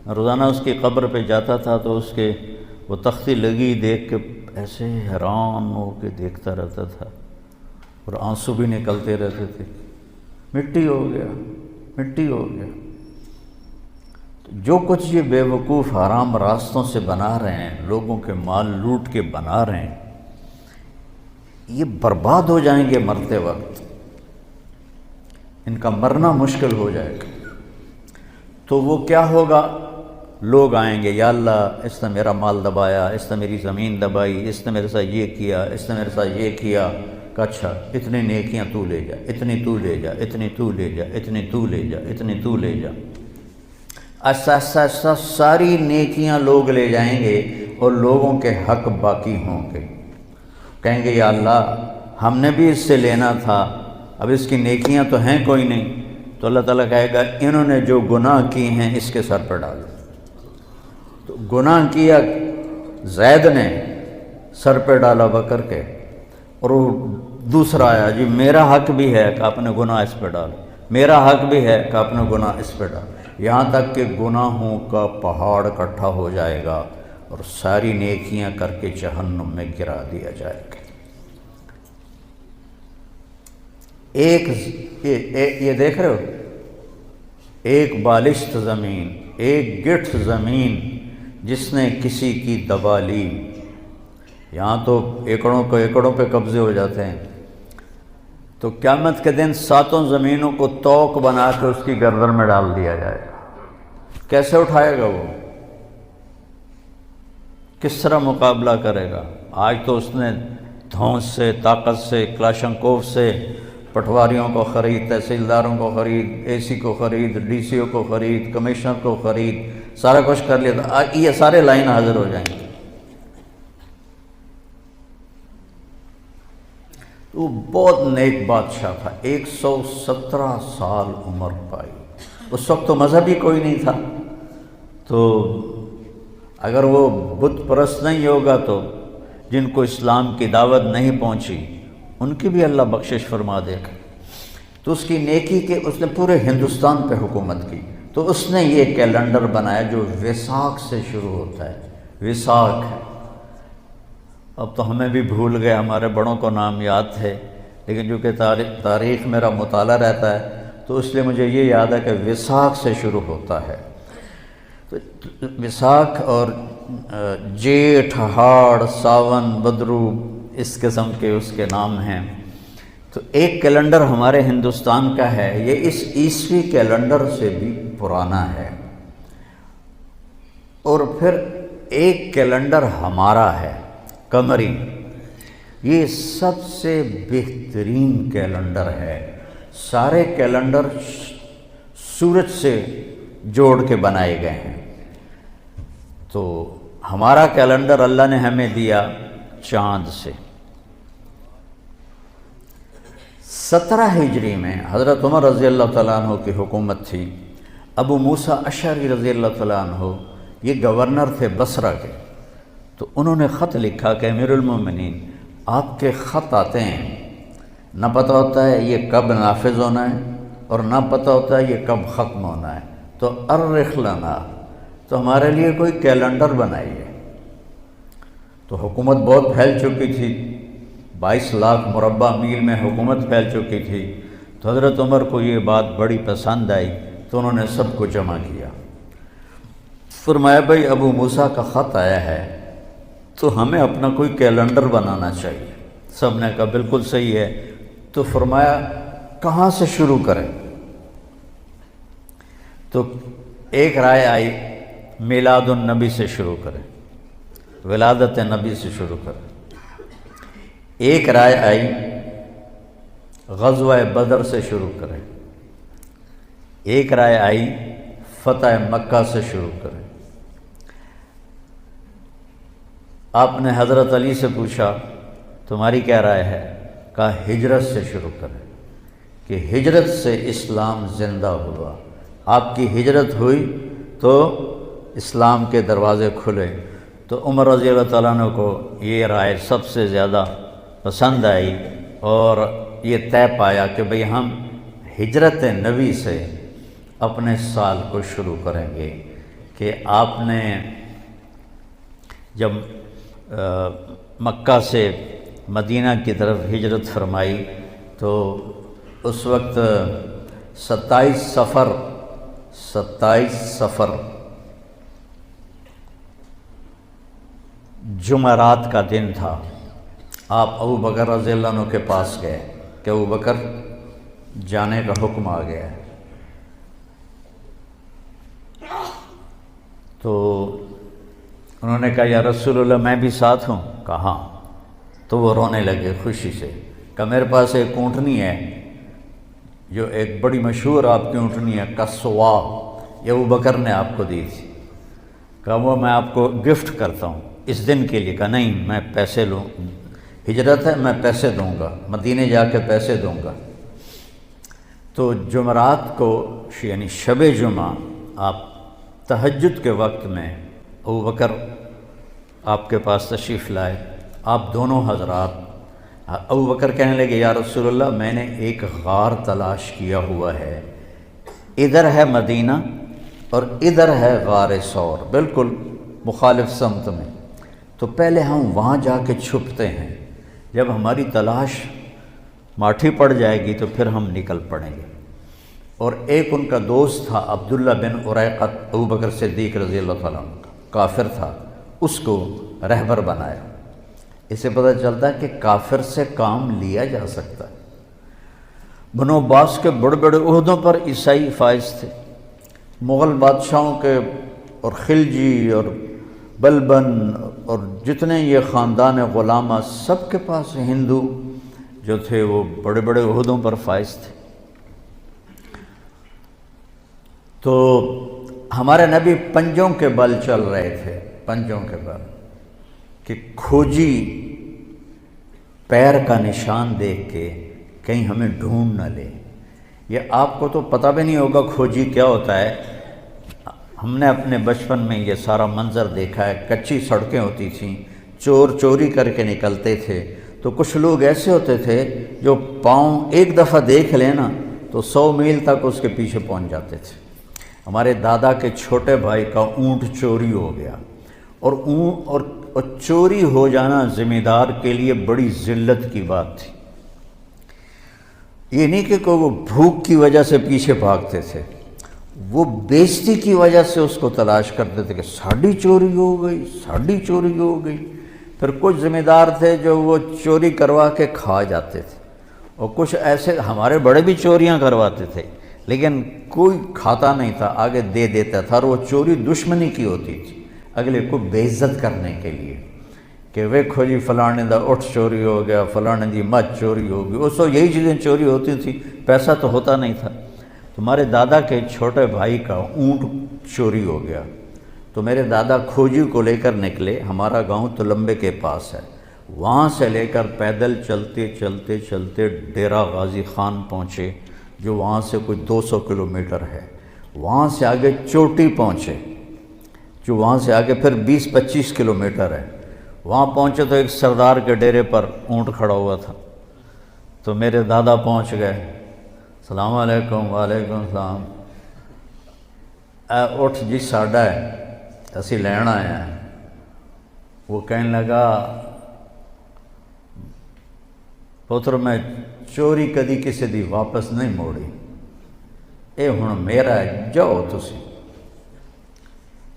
روزانہ اس کی قبر پہ جاتا تھا تو اس کے وہ تختی لگی دیکھ کے ایسے حیران ہو کے دیکھتا رہتا تھا، اور آنسو بھی نکلتے رہتے تھے، مٹی ہو گیا، مٹی ہو گیا۔ جو کچھ یہ بے وقوف حرام راستوں سے بنا رہے ہیں، لوگوں کے مال لوٹ کے بنا رہے ہیں، یہ برباد ہو جائیں گے مرتے وقت، ان کا مرنا مشکل ہو جائے گا۔ تو وہ کیا ہوگا؟ لوگ آئیں گے، یا اللہ اس نے میرا مال دبایا، اس نے میری زمین دبائی، اس نے میرے ساتھ یہ کیا، اس نے میرے ساتھ یہ کیا، کہ اچھا اتنی نیکیاں تو لے جا، اتنی تو لے جا، اتنی تو لے جا، اتنی تو لے جا، اتنی تو لے جا۔ ایسا ایسا ایسا ساری نیکیاں لوگ لے جائیں گے اور لوگوں کے حق باقی ہوں گے۔ کہیں گے یا اللہ ہم نے بھی اس سے لینا تھا، اب اس کی نیکیاں تو ہیں کوئی نہیں، تو اللہ تعالیٰ کہے گا انہوں نے جو گناہ کیے ہیں اس کے سر پر ڈالو۔ تو گناہ کیا زید نے، سر پہ ڈالا بکر کے، اور وہ دوسرا آیا جی میرا حق بھی ہے کہ آپ نے گناہ اس پہ ڈالو، میرا حق بھی ہے کہ آپ نے گناہ اس پہ ڈالو، یہاں تک کہ گناہوں کا پہاڑ اکٹھا ہو جائے گا اور ساری نیکیاں کر کے جہنم میں گرا دیا جائے گا۔ یہ دیکھ رہے ہو، ایک بالشت زمین، ایک گٹھ زمین جس نے کسی کی دبا لی، یہاں تو ایکڑوں کو ایکڑوں پہ قبضے ہو جاتے ہیں، تو قیامت کے دن 7 زمینوں کو توق بنا کے اس کی گردن میں ڈال دیا جائے گا۔ کیسے اٹھائے گا وہ؟ کس طرح مقابلہ کرے گا؟ آج تو اس نے دھونس سے، طاقت سے، کلاشنکوف سے پٹواریوں کو خرید، تحصیلداروں کو خرید، اے سی کو خرید، ڈی سی او کو خرید، کمشنر کو خرید، سارا کچھ کر لیا تھا، یہ سارے لائن حاضر ہو جائیں گے۔ وہ بہت نیک بادشاہ تھا، 117 سال عمر پائی۔ اس وقت تو مذہب ہی کوئی نہیں تھا، تو اگر وہ بت پرست نہیں ہوگا تو جن کو اسلام کی دعوت نہیں پہنچی ان کی بھی اللہ بخشش فرما دے گا۔ تو اس کی نیکی کے اس نے پورے ہندوستان پہ حکومت کی، تو اس نے یہ کیلنڈر بنایا جو ویساکھ سے شروع ہوتا ہے، ویساکھ۔ اب تو ہمیں بھی بھول گئے، ہمارے بڑوں کو نام یاد تھے، لیکن چونکہ تاریخ میرا مطالعہ رہتا ہے تو اس لیے مجھے یہ یاد ہے کہ ویساکھ سے شروع ہوتا ہے۔ تو وساکھ اور جیٹھ، ہاڑ، ساون، بدرو، اس قسم کے اس کے نام ہیں۔ تو ایک کیلنڈر ہمارے ہندوستان کا ہے، یہ اس عیسوی کیلنڈر سے بھی پرانا ہے، اور پھر ایک کیلنڈر ہمارا ہے قمری، یہ سب سے بہترین کیلنڈر ہے۔ سارے کیلنڈر سورج سے جوڑ کے بنائے گئے ہیں، تو ہمارا کیلنڈر اللہ نے ہمیں دیا چاند سے۔ 17 ہجری میں حضرت عمر رضی اللہ تعالیٰ عنہ کی حکومت تھی۔ ابو موسیٰ اشعری رضی اللہ تعالیٰ عنہ یہ گورنر تھے بصرہ کے، تو انہوں نے خط لکھا کہ امیر المومنین آپ کے خط آتے ہیں، نہ پتہ ہوتا ہے یہ کب نافذ ہونا ہے اور نہ پتہ ہوتا ہے یہ کب ختم ہونا ہے، تو ارخ لنا، تو ہمارے لیے کوئی کیلنڈر بنائیے۔ تو حکومت بہت پھیل چکی تھی، 22 لاکھ مربع میل میں حکومت پھیل چکی تھی، تو حضرت عمر کو یہ بات بڑی پسند آئی، تو انہوں نے سب کو جمع کیا، فرمایا بھائی ابو موسیٰ کا خط آیا ہے تو ہمیں اپنا کوئی کیلنڈر بنانا چاہیے۔ سب نے کہا بالکل صحیح ہے، تو فرمایا کہاں سے شروع کریں؟ تو ایک رائے آئی میلاد النبی سے شروع کریں، ولادت نبی سے شروع کریں۔ ایک رائے آئی غزوہ بدر سے شروع کریں، ایک رائے آئی فتح مکہ سے شروع کریں۔ آپ نے حضرت علی سے پوچھا تمہاری کیا رائے ہے؟ کہا ہجرت سے شروع کریں، کہ ہجرت سے اسلام زندہ ہوا، آپ کی ہجرت ہوئی تو اسلام کے دروازے کھلے۔ تو عمر رضی اللہ تعالیٰ عنہ کو یہ رائے سب سے زیادہ پسند آئی، اور یہ طے پایا کہ بھئی ہم ہجرت نبی سے اپنے سال کو شروع کریں گے، کہ آپ نے جب مکہ سے مدینہ کی طرف ہجرت فرمائی تو اس وقت 27 صفر جمعرات کا دن تھا۔ آپ ابو بکر رضی اللہ عنہ کے پاس گئے کہ ابو بکر جانے کا حکم آ گیا ہے، تو انہوں نے کہا یا رسول اللہ میں بھی ساتھ ہوں؟ کہا ہاں۔ تو وہ رونے لگے خوشی سے، کہ میرے پاس ایک اونٹنی ہے جو ایک بڑی مشہور آپ کی اونٹنی ہے کسوا، یہ ابو بکر نے آپ کو دی تھی، کہا وہ میں آپ کو گفٹ کرتا ہوں اس دن کے لیے۔ کہا نہیں میں پیسے لوں، ہجرت ہے میں پیسے دوں گا، مدینے جا کے پیسے دوں گا۔ تو جمعرات کو یعنی شب جمعہ آپ تہجد کے وقت میں ابو بکر آپ کے پاس تشریف لائے، آپ دونوں حضرات، ابو بکر کہنے لگے یا رسول اللہ میں نے ایک غار تلاش کیا ہوا ہے، ادھر ہے مدینہ اور ادھر ہے غار ثور، بالکل مخالف سمت میں، تو پہلے ہم وہاں جا کے چھپتے ہیں، جب ہماری تلاش ماٹھی پڑ جائے گی تو پھر ہم نکل پڑیں گے۔ اور ایک ان کا دوست تھا عبداللہ بن اریقط، ابو بکر صدیق رضی اللہ تعالیٰ عنہ کا، کافر تھا، اس کو رہبر بنایا۔ اس سے پتہ چلتا ہے کہ کافر سے کام لیا جا سکتا ہے۔ بنو عباس کے بڑے بڑے عہدوں پر عیسائی فائز تھے، مغل بادشاہوں کے، اور خلجی اور بلبن اور جتنے یہ خاندان غلامہ سب کے پاس ہندو جو تھے وہ بڑے بڑے عہدوں پر فائز تھے۔ تو ہمارے نبی پنجوں کے بل چل رہے تھے، پنجوں کے بل، کہ کھوجی پیر کا نشان دیکھ کے کہیں ہمیں ڈھونڈ نہ لے۔ یہ آپ کو تو پتہ بھی نہیں ہوگا کھوجی کیا ہوتا ہے، ہم نے اپنے بچپن میں یہ سارا منظر دیکھا ہے، کچی سڑکیں ہوتی تھیں، چور چوری کر کے نکلتے تھے، تو کچھ لوگ ایسے ہوتے تھے جو پاؤں ایک دفعہ دیکھ لینا تو 100 میل تک اس کے پیچھے پہنچ جاتے تھے۔ ہمارے دادا کے چھوٹے بھائی کا اونٹ چوری ہو گیا، اور چوری ہو جانا ذمہ دار کے لیے بڑی ذلت کی بات تھی۔ یہ نہیں کہ وہ بھوک کی وجہ سے پیچھے بھاگتے تھے، وہ بےزتی کی وجہ سے اس کو تلاش کرتے تھے کہ ساڑی چوری ہو گئی، ساڑی چوری ہو گئی۔ پھر کچھ ذمہ دار تھے جو وہ چوری کروا کے کھا جاتے تھے، اور کچھ ایسے ہمارے بڑے بھی چوریاں کرواتے تھے لیکن کوئی کھاتا نہیں تھا، آگے دے دیتا تھا، اور وہ چوری دشمنی کی ہوتی تھی، اگلے کو بے عزت کرنے کے لیے کہ ویکھو جی فلانے دا اٹھ چوری ہو گیا، فلانے دی مچ چوری ہو گئی۔ اس وقت یہی چیزیں چوری ہوتی تھی، پیسہ تو ہوتا نہیں تھا۔ تمہارے دادا کے چھوٹے بھائی کا اونٹ چوری ہو گیا، تو میرے دادا کھوجی کو لے کر نکلے، ہمارا گاؤں تلمبے کے پاس ہے، وہاں سے لے کر پیدل چلتے چلتے چلتے ڈیرہ غازی خان پہنچے، جو وہاں سے کوئی 200 کلومیٹر ہے، وہاں سے آگے چوٹی پہنچے، جو وہاں سے آگے پھر 20-25 کلومیٹر ہے، وہاں پہنچے تو ایک سردار کے ڈیرے پر اونٹ کھڑا ہوا تھا، تو میرے دادا پہنچ گئے، السلام علیکم۔ وعلیکم السلام۔ اٹھ جی ساڈا ہے، اسی لین آئے ہیں۔ وہ کہنے لگا پتر میں چوری کدی کسی دی واپس نہیں موڑی، اے ہن میرا ہے، جاؤ تسی۔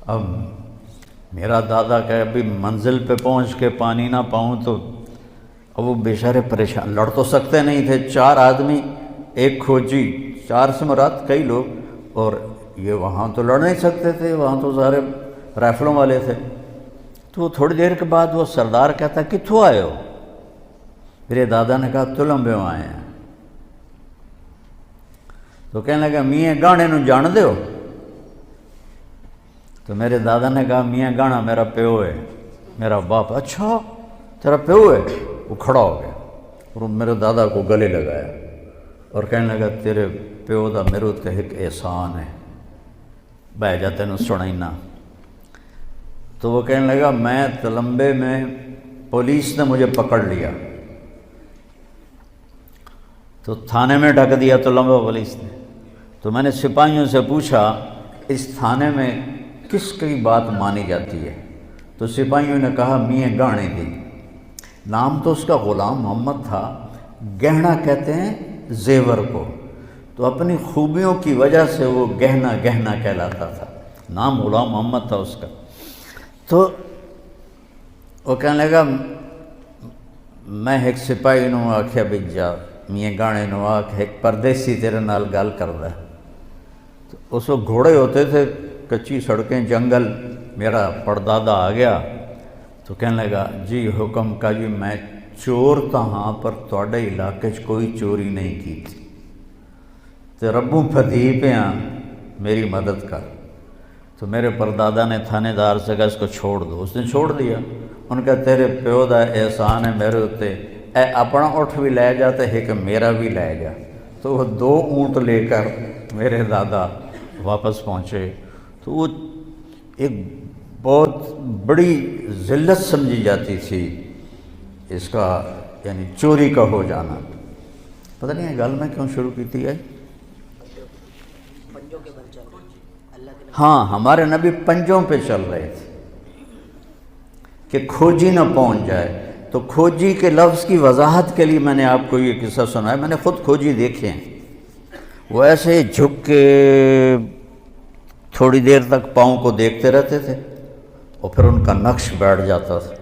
اب میرا دادا کہ ابھی منزل پہ پہنچ کے پانی نہ پاؤں تو اب وہ بیچارے پریشان، لڑ تو سکتے نہیں تھے، 4 آدمی، ایک کھوجی، 4 سے مراد کئی لوگ، اور یہ وہاں تو لڑ نہیں سکتے تھے، وہاں تو سارے رائفلوں والے تھے۔ تو تھوڑی دیر کے بعد وہ سردار کہتا کتھوں آئے ہو؟ میرے دادا نے کہا تلمبے آئے ہیں۔ تو کہنے لگا میاں گانے نو جان دے ہو؟ تو میرے دادا نے کہا میاں گانا میرا پیو ہے، میرا باپ۔ اچھا تیرا پیو ہے؟ وہ کھڑا ہو گیا اور میرے دادا کو گلے لگایا اور کہنے لگا تیرے پیو دا میرے تے ایک احسان ہے، بہ جا تینوں سنائینا۔ تو وہ کہنے لگا میں تلمبے میں پولیس نے مجھے پکڑ لیا، تو تھانے میں ڈھک دیا تلمبے پولیس نے، تو میں نے سپاہیوں سے پوچھا اس تھانے میں کس کی بات مانی جاتی ہے؟ تو سپاہیوں نے کہا میاں گانے دی۔ نام تو اس کا غلام محمد تھا، گہنا کہتے ہیں زیور کو، تو اپنی خوبیوں کی وجہ سے وہ گہنا گہنا کہلاتا تھا، نام غلام محمد تھا اس کا۔ تو وہ کہنے لگا میں ایک سپاہی نو آکھیا بھی جا میاں گانے نو آکھ ایک پردیسی تیرے نال گل کردا ہے۔ تو اس وقت گھوڑے ہوتے تھے، کچی سڑکیں، جنگل، میرا پردادا آ گیا تو کہنے لگا جی حکم کا جی میں چور تا ہاں پر تواڈے علاقے چ کوئی چوری نہیں کی تھی، تو ربوں پھدی پیاں میری مدد کر۔ تو میرے پردادا نے تھانے دار سے کہا اس کو چھوڑ دو، اس نے چھوڑ دیا۔ ان کا تیرے پیو دا احسان ہے میرے ہوتے، اے اپنا اٹھ بھی لے جا تے ایک میرا بھی لے جا۔ تو وہ 2 اونٹ لے کر میرے دادا واپس پہنچے۔ تو وہ ایک بہت بڑی ذلت سمجھی جاتی تھی اس کا، یعنی چوری کا ہو جانا۔ پتہ نہیں ہے گل میں کیوں شروع کی تھی ہے؟ ہاں ہمارے نبی پنجوں پہ چل رہے تھے کہ کھوجی نہ پہنچ جائے۔ تو کھوجی کے لفظ کی وضاحت کے لیے میں نے آپ کو یہ قصہ سنایا، میں نے خود کھوجی دیکھے ہیں، وہ ایسے جھک کے تھوڑی دیر تک پاؤں کو دیکھتے رہتے تھے اور پھر ان کا نقش بیٹھ جاتا تھا،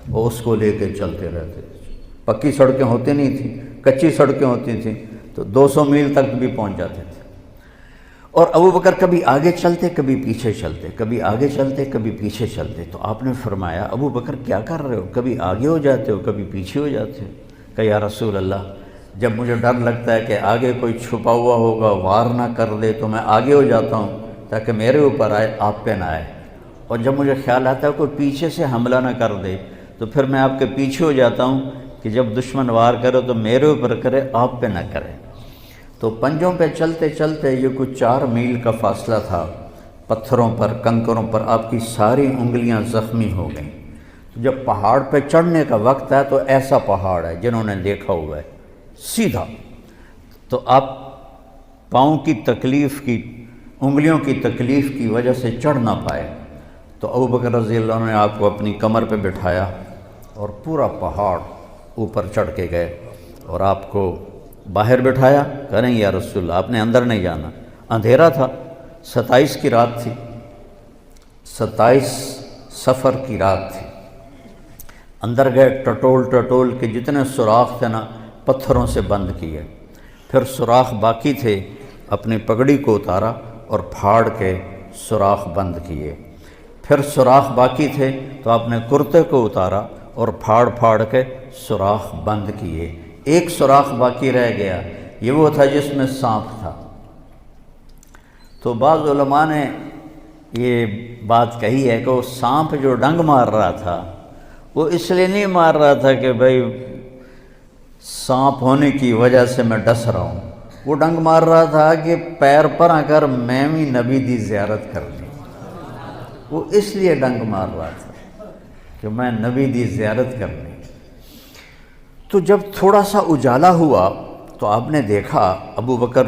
وہ اس کو لے کے چلتے رہتے تھے۔ پکی سڑکیں ہوتی نہیں تھیں، کچی سڑکیں ہوتی تھیں، تو 200 میل تک بھی پہنچ جاتے تھے۔ اور ابو بکر کبھی آگے چلتے کبھی پیچھے چلتے، کبھی آگے چلتے کبھی پیچھے چلتے۔ تو آپ نے فرمایا ابو بکر کیا کر رہے ہو؟ کبھی آگے ہو جاتے ہو کبھی پیچھے ہو جاتے ہو؟ کہ یا رسول اللہ جب مجھے ڈر لگتا ہے کہ آگے کوئی چھپا ہوا ہوگا وار نہ کر دے تو میں آگے ہو جاتا ہوں تاکہ میرے اوپر آئے، آپ پہ نہ آئے، اور جب مجھے خیال آتا ہے کوئی پیچھے سے حملہ نہ کر دے تو پھر میں آپ کے پیچھے ہو جاتا ہوں کہ جب دشمن وار کرے تو میرے اوپر کرے، آپ پہ نہ کرے۔ تو پنجوں پہ چلتے چلتے یہ کچھ 4 میل کا فاصلہ تھا، پتھروں پر کنکروں پر آپ کی ساری انگلیاں زخمی ہو گئیں۔ جب پہاڑ پہ چڑھنے کا وقت ہے تو ایسا پہاڑ ہے جنہوں نے دیکھا ہوا ہے سیدھا، تو آپ پاؤں کی تکلیف کی، انگلیوں کی تکلیف کی وجہ سے چڑھ نہ پائے۔ تو ابو بکر رضی اللہ عنہ نے آپ کو اپنی کمر پہ بٹھایا اور پورا پہاڑ اوپر چڑھ کے گئے اور آپ کو باہر بٹھایا، کہہ رہے ہیں یا رسول اللہ آپ نے اندر نہیں جانا، اندھیرا تھا، 27 کی رات تھی، 27 صفر کی رات تھی۔ اندر گئے، ٹٹول کے جتنے سوراخ تھے نا پتھروں سے بند کیے، پھر سوراخ باقی تھے، اپنی پگڑی کو اتارا اور پھاڑ کے سوراخ بند کیے، پھر سوراخ باقی تھے تو آپ نے کرتے کو اتارا اور پھاڑ کے سوراخ بند کیے۔ ایک سوراخ باقی رہ گیا، یہ وہ تھا جس میں سانپ تھا۔ تو بعض علماء نے یہ بات کہی ہے کہ وہ سانپ جو ڈنگ مار رہا تھا وہ اس لیے نہیں مار رہا تھا کہ بھئی سانپ ہونے کی وجہ سے میں ڈس رہا ہوں، وہ ڈنگ مار رہا تھا کہ پیر پر آ کر میں بھی نبی دی زیارت کرنی، وہ اس لیے ڈنگ مار رہا تھا کہ میں نبی دی زیارت کرنی۔ تو جب تھوڑا سا اجالا ہوا تو آپ نے دیکھا ابو بکر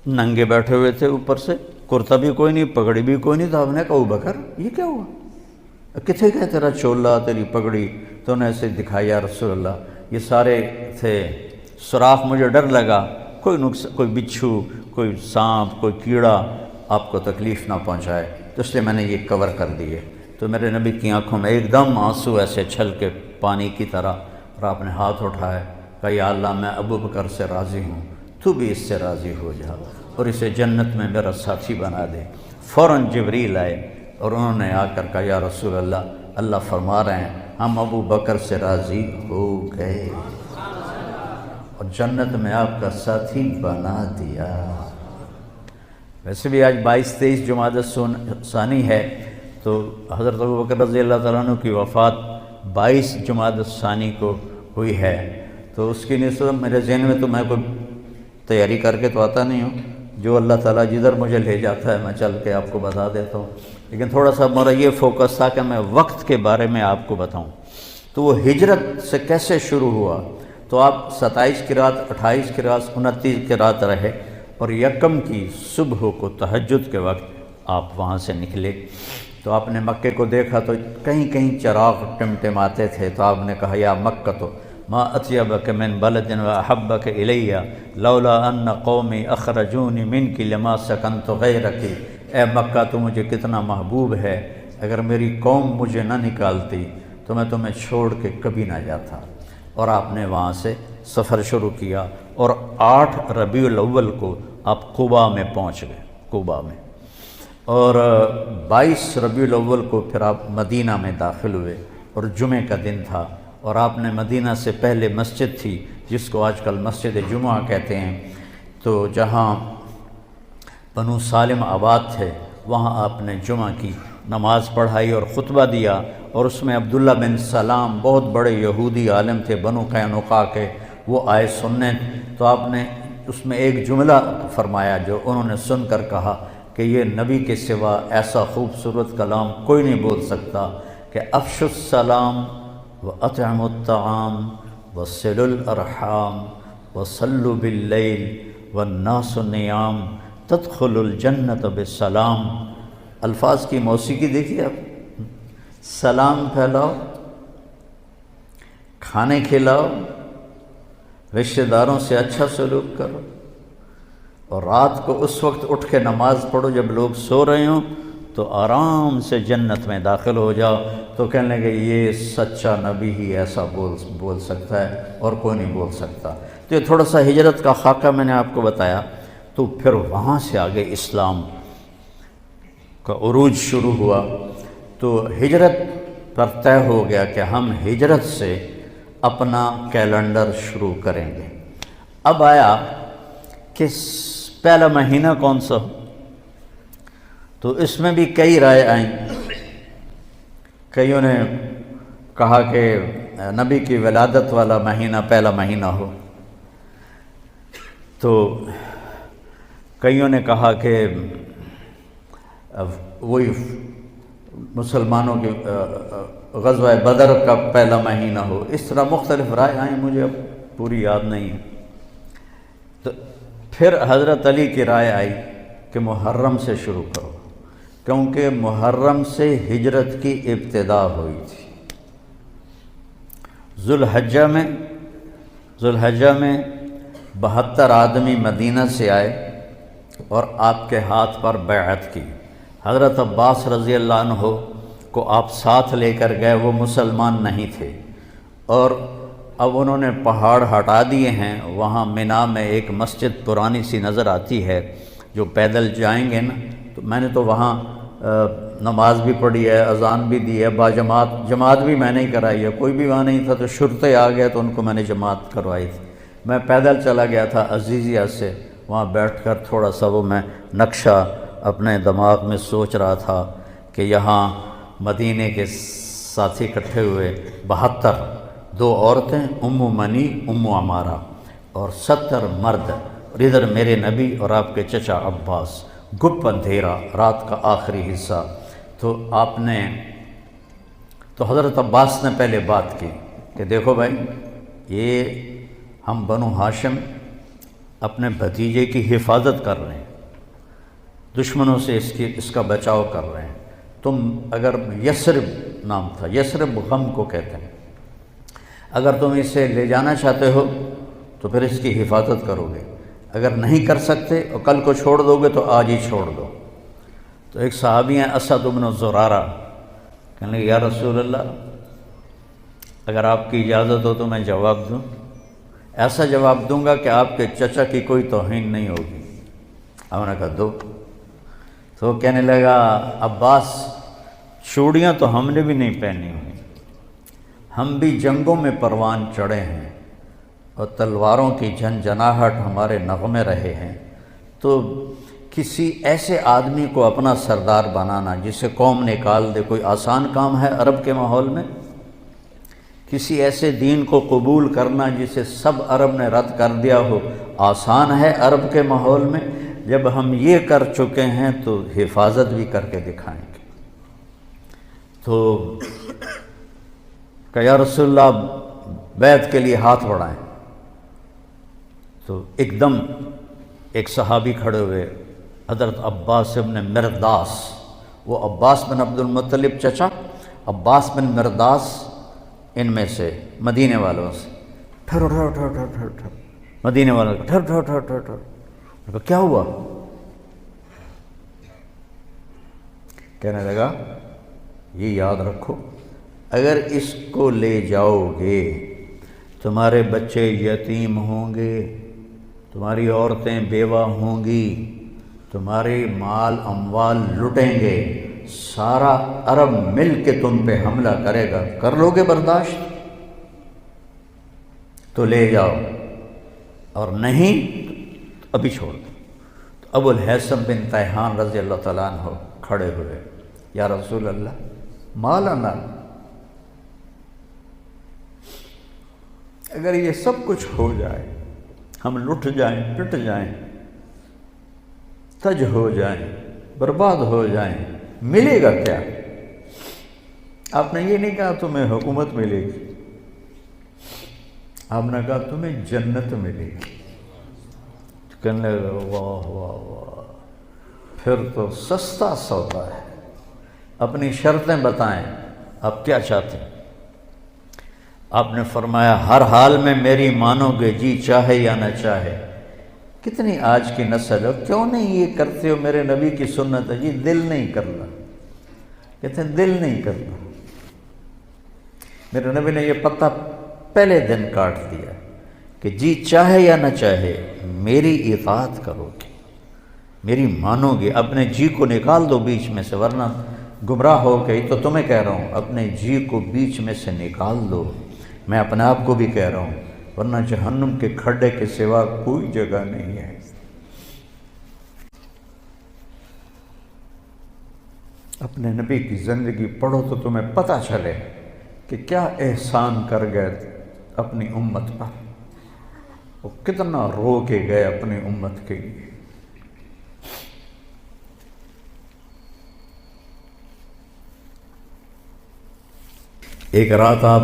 ننگے بیٹھے ہوئے تھے، اوپر سے کرتا بھی کوئی نہیں، پگڑی بھی کوئی نہیں۔ تو آپ نے کہا ابو بکر یہ کیا ہوا، کتنے گئے تیرا چولا تیری پگڑی؟ تو نے ایسے دکھایا یا رسول اللہ یہ سارے تھے سوراخ، مجھے ڈر لگا کوئی بچھو، کوئی سانپ، کوئی کیڑا آپ کو تکلیف نہ پہنچائے، تو اس لیے میں نے یہ کور کر دیے۔ تو میرے نبی کی آنکھوں میں ایک دم آنسو ایسے چھل کے پانی کی طرح، اور آپ نے ہاتھ اٹھائے، کہا یا اللہ میں ابو بکر سے راضی ہوں، تو بھی اس سے راضی ہو جا اور اسے جنت میں میرا ساتھی بنا دے۔ فوراً جبریل آئے اور انہوں نے آ کر کہا یا رسول اللہ، اللہ فرما رہے ہیں ہم ابو بکر سے راضی ہو گئے اور جنت میں آپ کا ساتھی بنا دیا۔ ویسے بھی آج 22-23 جمادی ثانی ہے، تو حضرت ابو بکر رضی اللہ تعالیٰ عنہ کی وفات 22 جمادی ثانی کو ہوئی ہے۔ تو اس کی نسبت میرے ذہن میں تو میں کوئی تیاری کر کے تو آتا نہیں ہوں، جو اللہ تعالیٰ جدھر مجھے لے جاتا ہے میں چل کے آپ کو بتا دیتا ہوں، لیکن تھوڑا سا میرا یہ فوکس تھا کہ میں وقت کے بارے میں آپ کو بتاؤں۔ تو وہ ہجرت سے کیسے شروع ہوا؟ تو آپ 27 کی رات، 28 کی رات، 29 کی رات رہے، اور یکم کی صبح کو تہجد کے وقت آپ وہاں سے نکلے۔ تو آپ نے مکے کو دیکھا تو کہیں کہیں چراغ ٹمٹماتے تھے، تو آپ نے کہا یا مکہ تو ما اطیبک من بلد واحبک الی لولا ان قومی اخرجونی منک لما سکنت غیرک۔ اے مکہ تو مجھے کتنا محبوب ہے، اگر میری قوم مجھے نہ نکالتی تو میں تمہیں چھوڑ کے کبھی نہ جاتا۔ اور آپ نے وہاں سے سفر شروع کیا، اور 8 ربیع الاول کو آپ قباء میں پہنچ گئے، قباء میں، اور 22 ربیع الاول کو پھر آپ مدینہ میں داخل ہوئے، اور جمعہ کا دن تھا، اور آپ نے مدینہ سے پہلے مسجد تھی جس کو آج کل مسجد جمعہ کہتے ہیں، تو جہاں بنو سالم آباد تھے وہاں آپ نے جمعہ کی نماز پڑھائی اور خطبہ دیا، اور اس میں عبداللہ بن سلام بہت بڑے یہودی عالم تھے بنو قینقاع کے، وہ آئے سننے۔ تو آپ نے اس میں ایک جملہ فرمایا جو انہوں نے سن کر کہا کہ یہ نبی کے سوا ایسا خوبصورت کلام کوئی نہیں بول سکتا کہ افشوا السلام وَأَطْعِمُوا الطَّعَامَ وَصِلُوا الْأَرْحَامَ وَصَلُّوا بِاللَّيْلِ وَالنَّاسُ نِيَامٌ تَدْخُلُوا الْجَنَّةَ بِالسَّلَامِ۔ الفاظ کی موسیقی دیکھیے آپ، سلام پھیلاؤ، کھانے کھلاؤ، رشتہ داروں سے اچھا سلوک کرو، اور رات کو اس وقت اٹھ کے نماز پڑھو جب لوگ سو رہے ہوں، تو آرام سے جنت میں داخل ہو جاؤ۔ تو کہنے لگے یہ سچا نبی ہی ایسا بول سکتا ہے اور کوئی نہیں بول سکتا۔ تو یہ تھوڑا سا ہجرت کا خاکہ میں نے آپ کو بتایا۔ تو پھر وہاں سے آگے اسلام کا عروج شروع ہوا، تو ہجرت پر طے ہو گیا کہ ہم ہجرت سے اپنا کیلنڈر شروع کریں گے۔ اب آیا کہ پہلا مہینہ کون سا ہو، تو اس میں بھی کئی رائے آئیں۔ کئیوں نے کہا کہ نبی کی ولادت والا مہینہ پہلا مہینہ ہو، تو کئیوں نے کہا کہ وہی مسلمانوں کے غزوہ بدر کا پہلا مہینہ ہو۔ اس طرح مختلف رائے آئیں، مجھے اب پوری یاد نہیں ہے۔ تو پھر حضرت علی کی رائے آئی کہ محرم سے شروع کرو، کیونکہ محرم سے ہجرت کی ابتدا ہوئی تھی۔ ذوالحجہ میں 72 آدمی مدینہ سے آئے، اور آپ کے ہاتھ پر بیعت کی۔ حضرت عباس رضی اللہ عنہ کو آپ ساتھ لے کر گئے، وہ مسلمان نہیں تھے، اور اب انہوں نے پہاڑ ہٹا دیے ہیں۔ وہاں مینا میں ایک مسجد پرانی سی نظر آتی ہے، جو پیدل جائیں گے نا، تو میں نے تو وہاں نماز بھی پڑھی ہے، اذان بھی دی ہے، جماعت بھی میں نے ہی کرائی ہے، کوئی بھی وہاں نہیں تھا تو شرطے آ گئے تو ان کو میں نے جماعت کروائی تھی۔ میں پیدل چلا گیا تھا عزیزیہ سے، وہاں بیٹھ کر تھوڑا سا وہ میں نقشہ اپنے دماغ میں سوچ رہا تھا کہ یہاں مدینے کے ساتھی اکٹھے ہوئے 72، 2 عورتیں ام منی ام عمارہ اور 70 مرد، اور ادھر میرے نبی اور آپ کے چچا عباس، گپ اندھیرا، رات کا آخری حصہ۔ تو حضرت عباس نے پہلے بات کی کہ دیکھو بھائی، یہ ہم بنو ہاشم اپنے بھتیجے کی حفاظت کر رہے ہیں، دشمنوں سے اس کا بچاؤ کر رہے ہیں۔ تم اگر یثرب نام تھا، یثرب غم کو کہتے ہیں، اگر تم اسے لے جانا چاہتے ہو تو پھر اس کی حفاظت کرو گے، اگر نہیں کر سکتے اور کل کو چھوڑ دو گے تو آج ہی چھوڑ دو۔ تو ایک صحابی ہیں اسد بن زرارہ، کہنے لگے یا رسول اللہ، اگر آپ کی اجازت ہو تو میں جواب دوں، ایسا جواب دوں گا کہ آپ کے چچا کی کوئی توہین نہیں ہوگی۔ ہم نے کہا دو۔ تو وہ کہنے لگا عباس، چوڑیاں تو ہم نے بھی نہیں پہنی ہوئی، ہم بھی جنگوں میں پروان چڑھے ہیں اور تلواروں کی جھنجھناہٹ ہمارے نغمے رہے ہیں، تو کسی ایسے آدمی کو اپنا سردار بنانا جسے قوم نکال دے کوئی آسان کام ہے عرب کے ماحول میں؟ کسی ایسے دین کو قبول کرنا جسے سب عرب نے رد کر دیا ہو آسان ہے عرب کے ماحول میں؟ جب ہم یہ کر چکے ہیں تو حفاظت بھی کر کے دکھائیں گے۔ تو کہ یا رسول اللہ بیعت کے لیے ہاتھ بڑھائیں۔ تو ایک دم ایک صحابی کھڑے ہوئے، حضرت عباس بن مرداس، وہ عباس بن عبد المطلب چچا، عباس بن مرداس ان میں سے مدینے والوں سے، ٹھہرو ٹھہرو ٹھہرو ٹھہرو ٹھہرو ٹھہرو، مدینے والوں کا ٹھہرو ٹھہرو ٹھہرو ٹھہرو ٹھہرو، کیا ہوا؟ کہنے لگا یہ یاد رکھو، اگر اس کو لے جاؤ گے تمہارے بچے یتیم ہوں گے، تمہاری عورتیں بیوہ ہوں گی، تمہارے مال اموال لٹیں گے، سارا عرب مل کے تم پہ حملہ کرے گا، کر لو گے برداشت؟ تو لے جاؤ، اور نہیں تو ابھی چھوڑ دو۔ تو ابو الہیثم بن تیہان رضی اللہ تعالیٰ عنہ کھڑے ہوئے، یا رسول اللہ مالنا، اگر یہ سب کچھ ہو جائے، ہم لٹ جائیں، پٹ جائیں، تج ہو جائیں، برباد ہو جائیں، ملے گا کیا؟ آپ نے یہ نہیں کہا تمہیں حکومت ملے گی، آپ نے کہا تمہیں جنت ملے گی۔ کہنے لگا واہ واہ واہ، پھر تو سستا سودا ہے، اپنی شرطیں بتائیں، آپ کیا چاہتے ہیں؟ آپ نے فرمایا ہر حال میں میری مانو گے، جی چاہے یا نہ چاہے۔ کتنی آج کی نسل ہے، کیوں نہیں یہ کرتے ہو؟ میرے نبی کی سنت ہے، جی دل نہیں کرنا، کہتے ہیں دل نہیں کرنا۔ میرے نبی نے یہ پتہ پہلے دن کاٹ دیا کہ جی چاہے یا نہ چاہے میری اطاعت کرو گے، میری مانو گے، اپنے جی کو نکال دو بیچ میں سے، ورنہ گمراہ ہو گئی۔ تو تمہیں کہہ رہا ہوں اپنے جی کو بیچ میں سے نکال دو، میں اپنے آپ کو بھی کہہ رہا ہوں، ورنہ جہنم کے کھڈے کے سوا کوئی جگہ نہیں ہے۔ اپنے نبی کی زندگی پڑھو تو تمہیں پتہ چلے کہ کیا احسان کر گئے اپنی امت پر، وہ کتنا رو کے گئے اپنی امت کے لیے۔ ایک رات آپ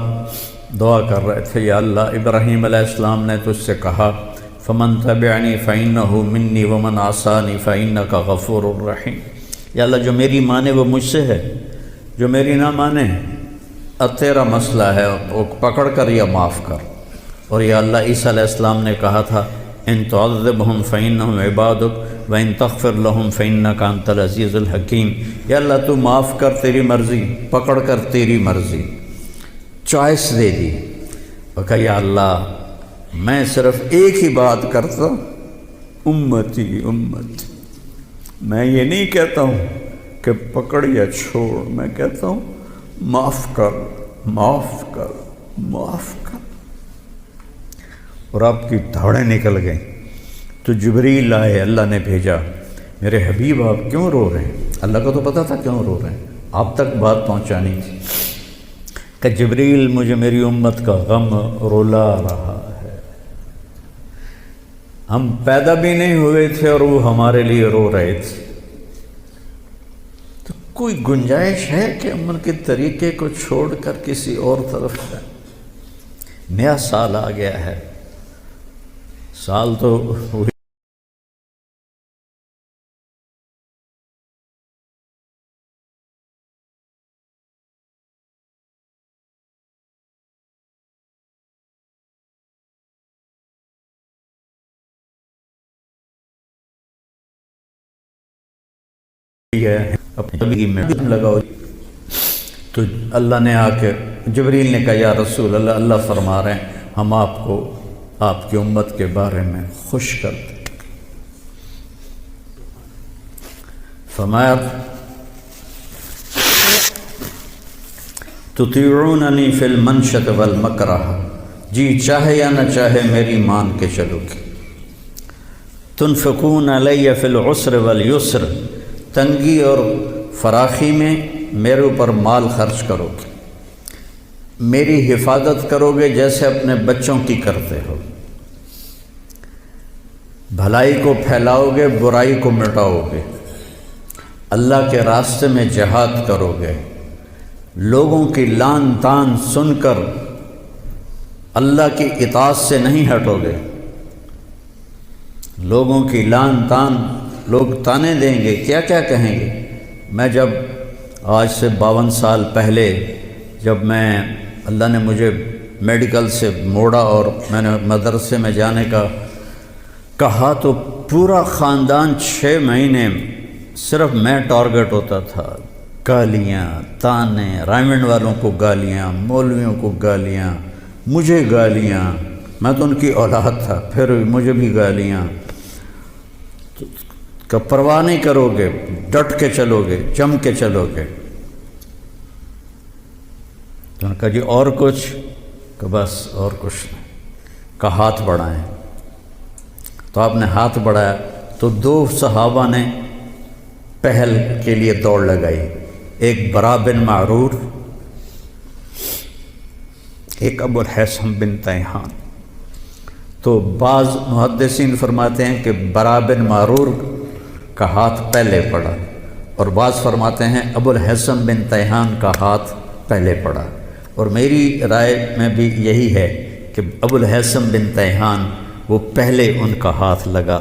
دعا کر رہے تھے، یا اللہ ابراہیم علیہ السلام نے تجھ سے کہا فمن تبعنی فإنہ منی ومن عصانی فإنک غفور الرحیم، یا اللہ جو میری مانے وہ مجھ سے ہے، جو میری نہ مانے اب تیرا مسئلہ ہے، وہ پکڑ کر یا معاف کر۔ اور یا اللہ عیسیٰ علیہ السلام نے کہا تھا ان تعذبہم فإنہم عبادک، وَإِن تَغْفِرْ لَهُمْ فَإِنَّكَ أَنْتَ الْعَزِيزُ الْحَكِيمُ، یا اللہ تو معاف کر، تیری مرضی، پکڑ کر تیری مرضی، چوائس دے دی۔ اور کہا یا اللہ میں صرف ایک ہی بات کرتا ہوں، امتی امت، میں یہ نہیں کہتا ہوں کہ پکڑ یا چھوڑ، میں کہتا ہوں معاف کر معاف کر معاف کر۔ اور آپ کی دھاڑیں نکل گئیں۔ تو جبریل آئے، اللہ نے بھیجا، میرے حبیب آپ کیوں رو رہے ہیں؟ اللہ کو تو پتہ تھا کیوں رو رہے ہیں، آپ تک بات پہنچانی تھی۔ کہ جبریل مجھے میری امت کا غم رلا رہا ہے، ہم پیدا بھی نہیں ہوئے تھے اور وہ ہمارے لیے رو رہے تھے۔ تو کوئی گنجائش ہے کہ ہم ان کے طریقے کو چھوڑ کر کسی اور طرف جائیں؟ نیا سال آ گیا ہے، سال تو ہوئی ہے، اپنی زندگی میں لگاؤ۔ تو اللہ نے آ کے جبریل نے کہا یا رسول اللہ، اللہ فرما رہے ہیں ہم آپ کو آپ کی امت کے بارے میں خوش کر دیں۔ فرمایا تطیعوننی فی المنشط والمکرہ، جی چاہے یا نہ چاہے میری مان کے چلو گے۔ تنفقون علی فی العسر والیسر، تنگی اور فراخی میں میرے اوپر مال خرچ کرو گے، میری حفاظت کرو گے جیسے اپنے بچوں کی کرتے ہو، بھلائی کو پھیلاؤ گے، برائی کو مٹاؤ گے، اللہ کے راستے میں جہاد کرو گے، لوگوں کی لان تان سن کر اللہ کی اطاعت سے نہیں ہٹو گے۔ لوگوں کی لان تان، لوگ تانے دیں گے، کیا کیا کہیں گے۔ میں جب آج سے 52 سال پہلے جب میں اللہ نے مجھے میڈیکل سے موڑا اور میں نے مدرسے میں جانے کا کہا تو پورا خاندان 6 مہینے صرف میں ٹارگٹ ہوتا تھا، گالیاں تانے، رائمنڈ والوں کو گالیاں، مولویوں کو گالیاں، مجھے گالیاں، میں تو ان کی اولاد تھا پھر مجھے بھی گالیاں۔ کہ پرواہ نہیں کرو گے، ڈٹ کے چلو گے، جم کے چلو گے۔ تو انہوں نے کہا جی اور کچھ؟ کہ بس اور کچھ نہیں، کہ ہاتھ بڑھائیں۔ تو آپ نے ہاتھ بڑھایا تو 2 صحابہ نے پہل کے لیے دوڑ لگائی، ایک برا بن معرور، ایک ابو الحیثم بن تیہان۔ تو بعض محدثین فرماتے ہیں کہ برا بن معرور کا ہاتھ پہلے پڑا، اور بعض فرماتے ہیں ابو الحیثم بن تیہان کا ہاتھ پہلے پڑا، اور میری رائے میں بھی یہی ہے کہ ابو الحیثم بن تیہان وہ پہلے ان کا ہاتھ لگا،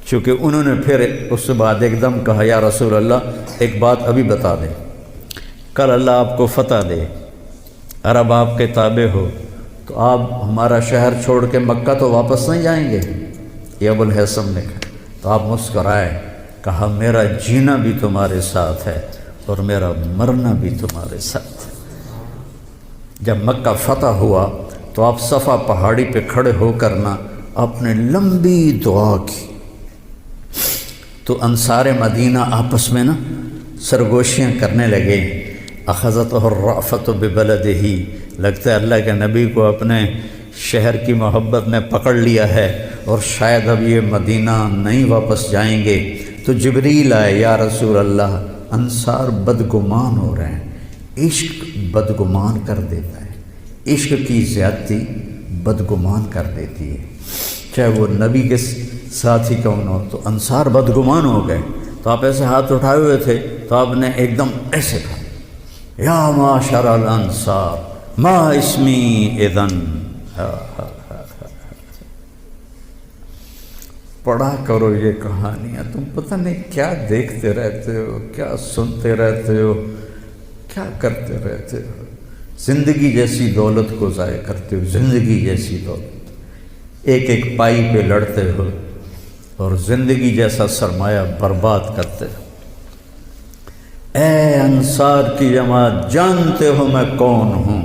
چونکہ انہوں نے پھر اس کے بعد ایک دم کہا یا رسول اللہ ایک بات ابھی بتا دیں، کل اللہ آپ کو فتح دے، عرب آپ کے تابع ہو، تو آپ ہمارا شہر چھوڑ کے مکہ تو واپس نہیں جائیں گے؟ یہ ابو الحیثم نے کہا۔ تو آپ مسکرائے، کہا میرا جینا بھی تمہارے ساتھ ہے اور میرا مرنا بھی تمہارے ساتھ ہے۔ جب مکہ فتح ہوا تو آپ صفا پہاڑی پہ کھڑے ہو کر نا آپ نے لمبی دعا کی، تو انصار مدینہ آپس میں نا سرگوشیاں کرنے لگے، اخذتہ الرأفۃ ببلدہ، لگتا ہے اللہ کے نبی کو اپنے شہر کی محبت نے پکڑ لیا ہے اور شاید اب یہ مدینہ نہیں واپس جائیں گے۔ تو جبریل آئے، یا رسول اللہ انصار بدگمان ہو رہے ہیں، عشق بدگمان کر دیتا ہے، عشق کی زیادتی بدگمان کر دیتی ہے، چاہے وہ نبی کے ساتھ ہی کون ہو۔ تو انصار بدگمان ہو گئے، تو آپ ایسے ہاتھ اٹھائے ہوئے تھے تو آپ نے ایک دم ایسے کہا یا معاشر الانصار ما اسمی اذن۔ پڑھا کرو یہ کہانیاں، تم پتہ نہیں کیا دیکھتے رہتے ہو، کیا سنتے رہتے ہو، کیا کرتے رہتے ہو، زندگی جیسی دولت کو ضائع کرتے ہو، زندگی جیسی دولت، ایک ایک پائی پہ لڑتے ہو، اور زندگی جیسا سرمایہ برباد کرتے۔ اے انصار کی جماعت، جانتے ہو میں کون ہوں؟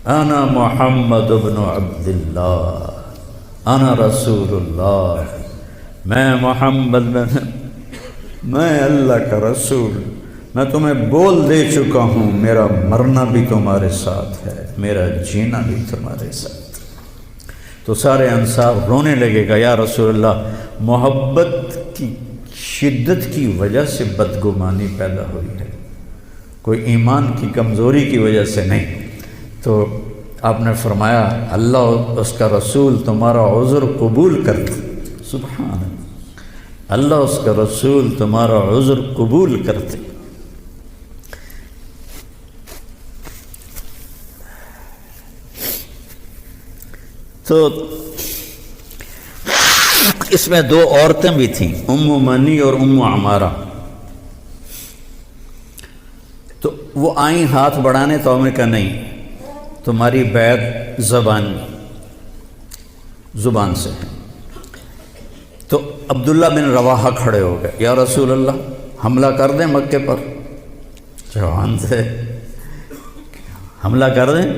انا محمد بن عبداللہ، انا رسول اللہ، میں محمد میں اللہ کا رسول، میں تمہیں بول دے چکا ہوں، میرا مرنا بھی تمہارے ساتھ ہے، میرا جینا بھی تمہارے ساتھ۔ تو سارے انصار رونے لگے گا، یا رسول اللہ، محبت کی شدت کی وجہ سے بدگمانی پیدا ہوئی ہے، کوئی ایمان کی کمزوری کی وجہ سے نہیں۔ تو آپ نے فرمایا اللہ اس کا رسول تمہارا عذر قبول کرتے، سبحان اللہ، اللہ اس کا رسول تمہارا عذر قبول کرتے۔ تو اس میں دو عورتیں بھی تھیں، ام منی اور ام عمارہ۔ تو وہ آئیں ہاتھ بڑھانے، تو ہمیں کہا نہیں، تمہاری بیعت زبان سے ہے۔ تو عبداللہ بن رواحہ کھڑے ہو گئے، یا رسول اللہ حملہ کر دیں مکے پر؟ جوان تھے، حملہ کر دیں؟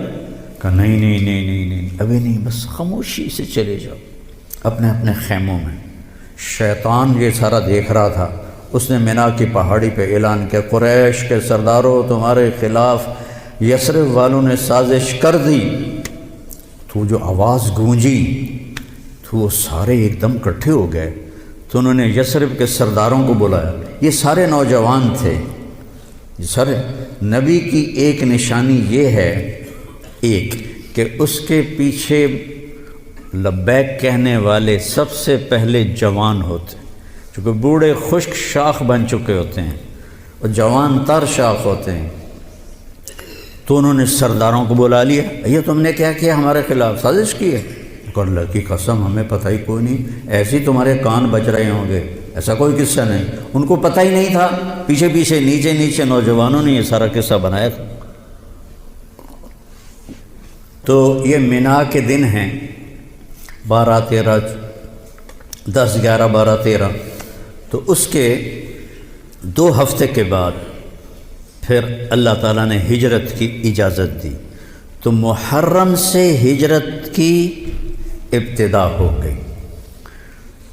کہا نہیں نہیں نہیں نہیں نہیں، ابھی نہیں، بس خاموشی سے چلے جاؤ اپنے اپنے خیموں میں۔ شیطان یہ سارا دیکھ رہا تھا، اس نے مینا کی پہاڑی پہ اعلان کیا، قریش کے سرداروں، تمہارے خلاف یثرب والوں نے سازش کر دی۔ تو جو آواز گونجی تو وہ سارے ایک دم اکٹھے ہو گئے، تو انہوں نے یثرب کے سرداروں کو بلایا۔ یہ سارے نوجوان تھے، یہ سارے۔ نبی کی ایک نشانی یہ ہے، ایک کہ اس کے پیچھے لبیک کہنے والے سب سے پہلے جوان ہوتے، چونکہ بوڑھے خشک شاخ بن چکے ہوتے ہیں اور جوان تر شاخ ہوتے ہیں۔ تو انہوں نے سرداروں کو بلا لیا، یہ تم نے کیا کیا، ہمارے خلاف سازش کی ہے؟ اللہ کی قسم ہمیں پتہ ہی کوئی نہیں، ایسے ہی تمہارے کان بج رہے ہوں گے، ایسا کوئی قصہ نہیں۔ ان کو پتہ ہی نہیں تھا، پیچھے پیچھے نیچے نیچے نوجوانوں نے یہ سارا قصہ بنایا تھا۔ تو یہ مینا کے دن ہیں 12 13 10 11 12 13۔ تو اس کے 2 ہفتے کے بعد پھر اللہ تعالیٰ نے ہجرت کی اجازت دی، تو محرم سے ہجرت کی ابتدا ہو گئی۔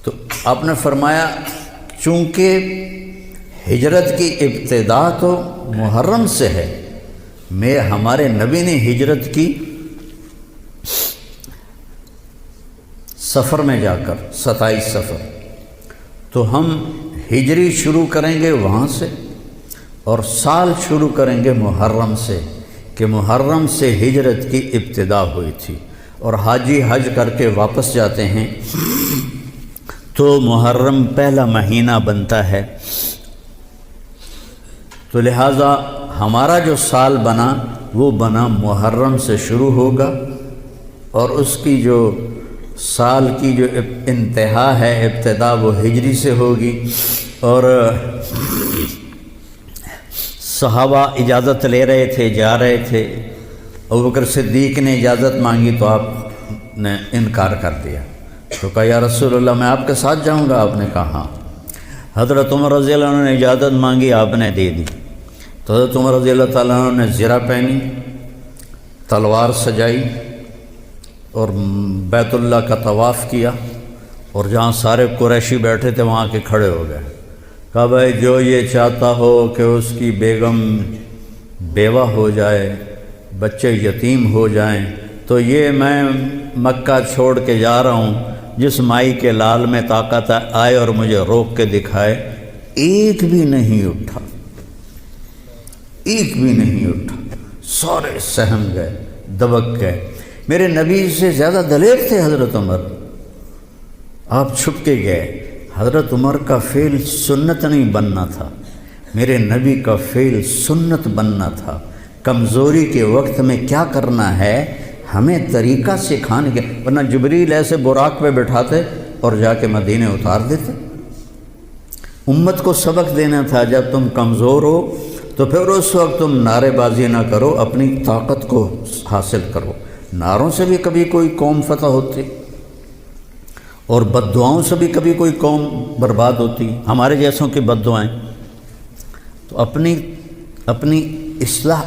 تو آپ نے فرمایا چونکہ ہجرت کی ابتدا تو محرم سے ہے، ہمارے نبی نے ہجرت کی سفر میں جا کر 27 سفر، تو ہم ہجری شروع کریں گے وہاں سے، اور سال شروع کریں گے محرم سے، کہ محرم سے ہجرت کی ابتدا ہوئی تھی، اور حاجی حج کر کے واپس جاتے ہیں تو محرم پہلا مہینہ بنتا ہے۔ تو لہٰذا ہمارا جو سال بنا وہ بنا محرم سے شروع ہوگا، اور اس کی جو سال کی جو انتہا ہے، ابتدا، وہ ہجری سے ہوگی۔ اور صحابہ اجازت لے رہے تھے، جا رہے تھے، ابوبکر صدیق نے اجازت مانگی تو آپ نے انکار کر دیا، تو کہا یا رسول اللہ میں آپ کے ساتھ جاؤں گا؟ آپ نے کہا ہاں۔ حضرت عمر رضی اللہ عنہ نے اجازت مانگی، آپ نے دے دی، تو حضرت عمر رضی اللہ تعالیٰ عنہ نے زرہ پہنی، تلوار سجائی، اور بیت اللہ کا طواف کیا، اور جہاں سارے قریشی بیٹھے تھے وہاں کے کھڑے ہو گئے۔ کہا بھائی جو یہ چاہتا ہو کہ اس کی بیگم بیوہ ہو جائے، بچے یتیم ہو جائیں، تو یہ میں مکہ چھوڑ کے جا رہا ہوں، جس مائی کے لال میں طاقت آئے اور مجھے روک کے دکھائے۔ ایک بھی نہیں اٹھا، ایک بھی نہیں اٹھا، سارے سہم گئے، دبک گئے۔ میرے نبی سے زیادہ دلیر تھے حضرت عمر، آپ چھپ کے گئے۔ حضرت عمر کا فعل سنت نہیں بننا تھا، میرے نبی کا فعل سنت بننا تھا۔ کمزوری کے وقت میں کیا کرنا ہے ہمیں طریقہ سکھانے کے، ورنہ جبریل ایسے براق پہ بٹھاتے اور جا کے مدینے اتار دیتے۔ امت کو سبق دینا تھا، جب تم کمزور ہو تو پھر اس وقت تم نعرے بازی نہ کرو، اپنی طاقت کو حاصل کرو۔ نعروں سے بھی کبھی کوئی قوم فتح ہوتی، اور بد دعاؤں سے بھی کبھی کوئی قوم برباد ہوتی، ہمارے جیسوں کی بد دعائیں. تو اپنی اصلاح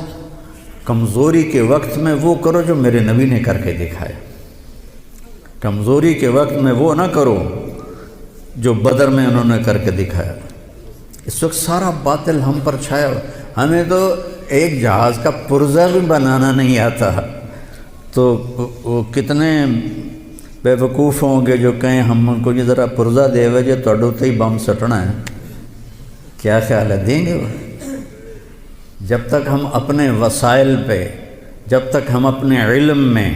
کمزوری کے وقت میں وہ کرو جو میرے نبی نے کر کے دکھایا. کمزوری کے وقت میں وہ نہ کرو جو بدر میں انہوں نے کر کے دکھایا. اس وقت سارا باطل ہم پر چھایا ہوا. ہمیں تو ایک جہاز کا پرزہ بھی بنانا نہیں آتا، تو وہ کتنے بے وقوف ہوں گے جو کہیں ہم ان کو یہ ذرا پرزہ دے ہوئے جو توڑو تے ہی بم سٹنا ہے. کیا خیال ہے دیں گے وہ؟ جب تک ہم اپنے وسائل پہ، جب تک ہم اپنے علم میں،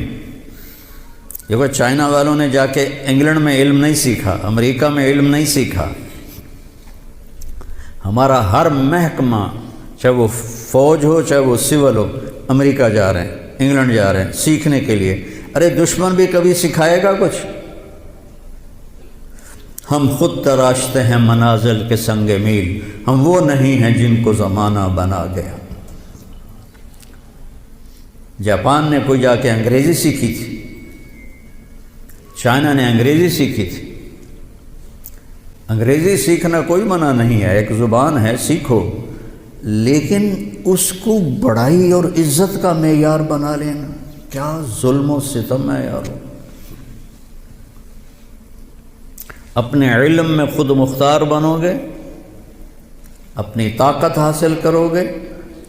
دیکھو چائنا والوں نے جا کے انگلینڈ میں علم نہیں سیکھا، امریکہ میں علم نہیں سیکھا. ہمارا ہر محکمہ چاہے وہ فوج ہو چاہے وہ سول ہو، امریکہ جا رہے ہیں، انگلینڈ جا رہے ہیں سیکھنے کے لیے. ارے دشمن بھی کبھی سکھائے گا کچھ؟ ہم خود تراشتے ہیں منازل کے سنگ میل، ہم وہ نہیں ہیں جن کو زمانہ بنا گیا. جاپان نے کوئی جا کے انگریزی سیکھی تھی، چائنا نے انگریزی سیکھی تھی. انگریزی سیکھنا کوئی منع نہیں ہے، ایک زبان ہے سیکھو، لیکن اس کو بڑائی اور عزت کا معیار بنا لینا کیا ظلم و ستم ہے یار. اپنے علم میں خود مختار بنو گے، اپنی طاقت حاصل کرو گے،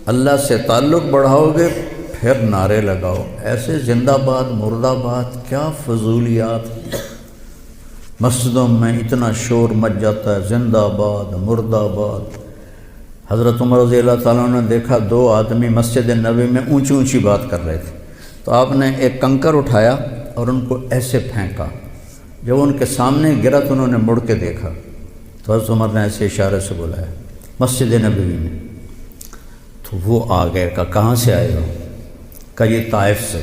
اللہ سے تعلق بڑھاؤ گے، پھر نعرے لگاؤ. ایسے زندہ باد مردہ باد کیا فضولیات. مسجدوں میں اتنا شور مچ جاتا ہے، زندہ باد مردہ باد. حضرت عمر رضی اللہ تعالیٰ نے دیکھا 2 آدمی مسجد نبوی میں اونچی اونچی بات کر رہے تھے، تو آپ نے ایک کنکر اٹھایا اور ان کو ایسے پھینکا. جب ان کے سامنے گرا تو انہوں نے مڑ کے دیکھا تو حضرت عمر نے ایسے اشارے سے بلایا مسجد نبوی میں. تو وہ آ گئے، کہاں سے آئے ہو؟ کہا یہ طائف سے.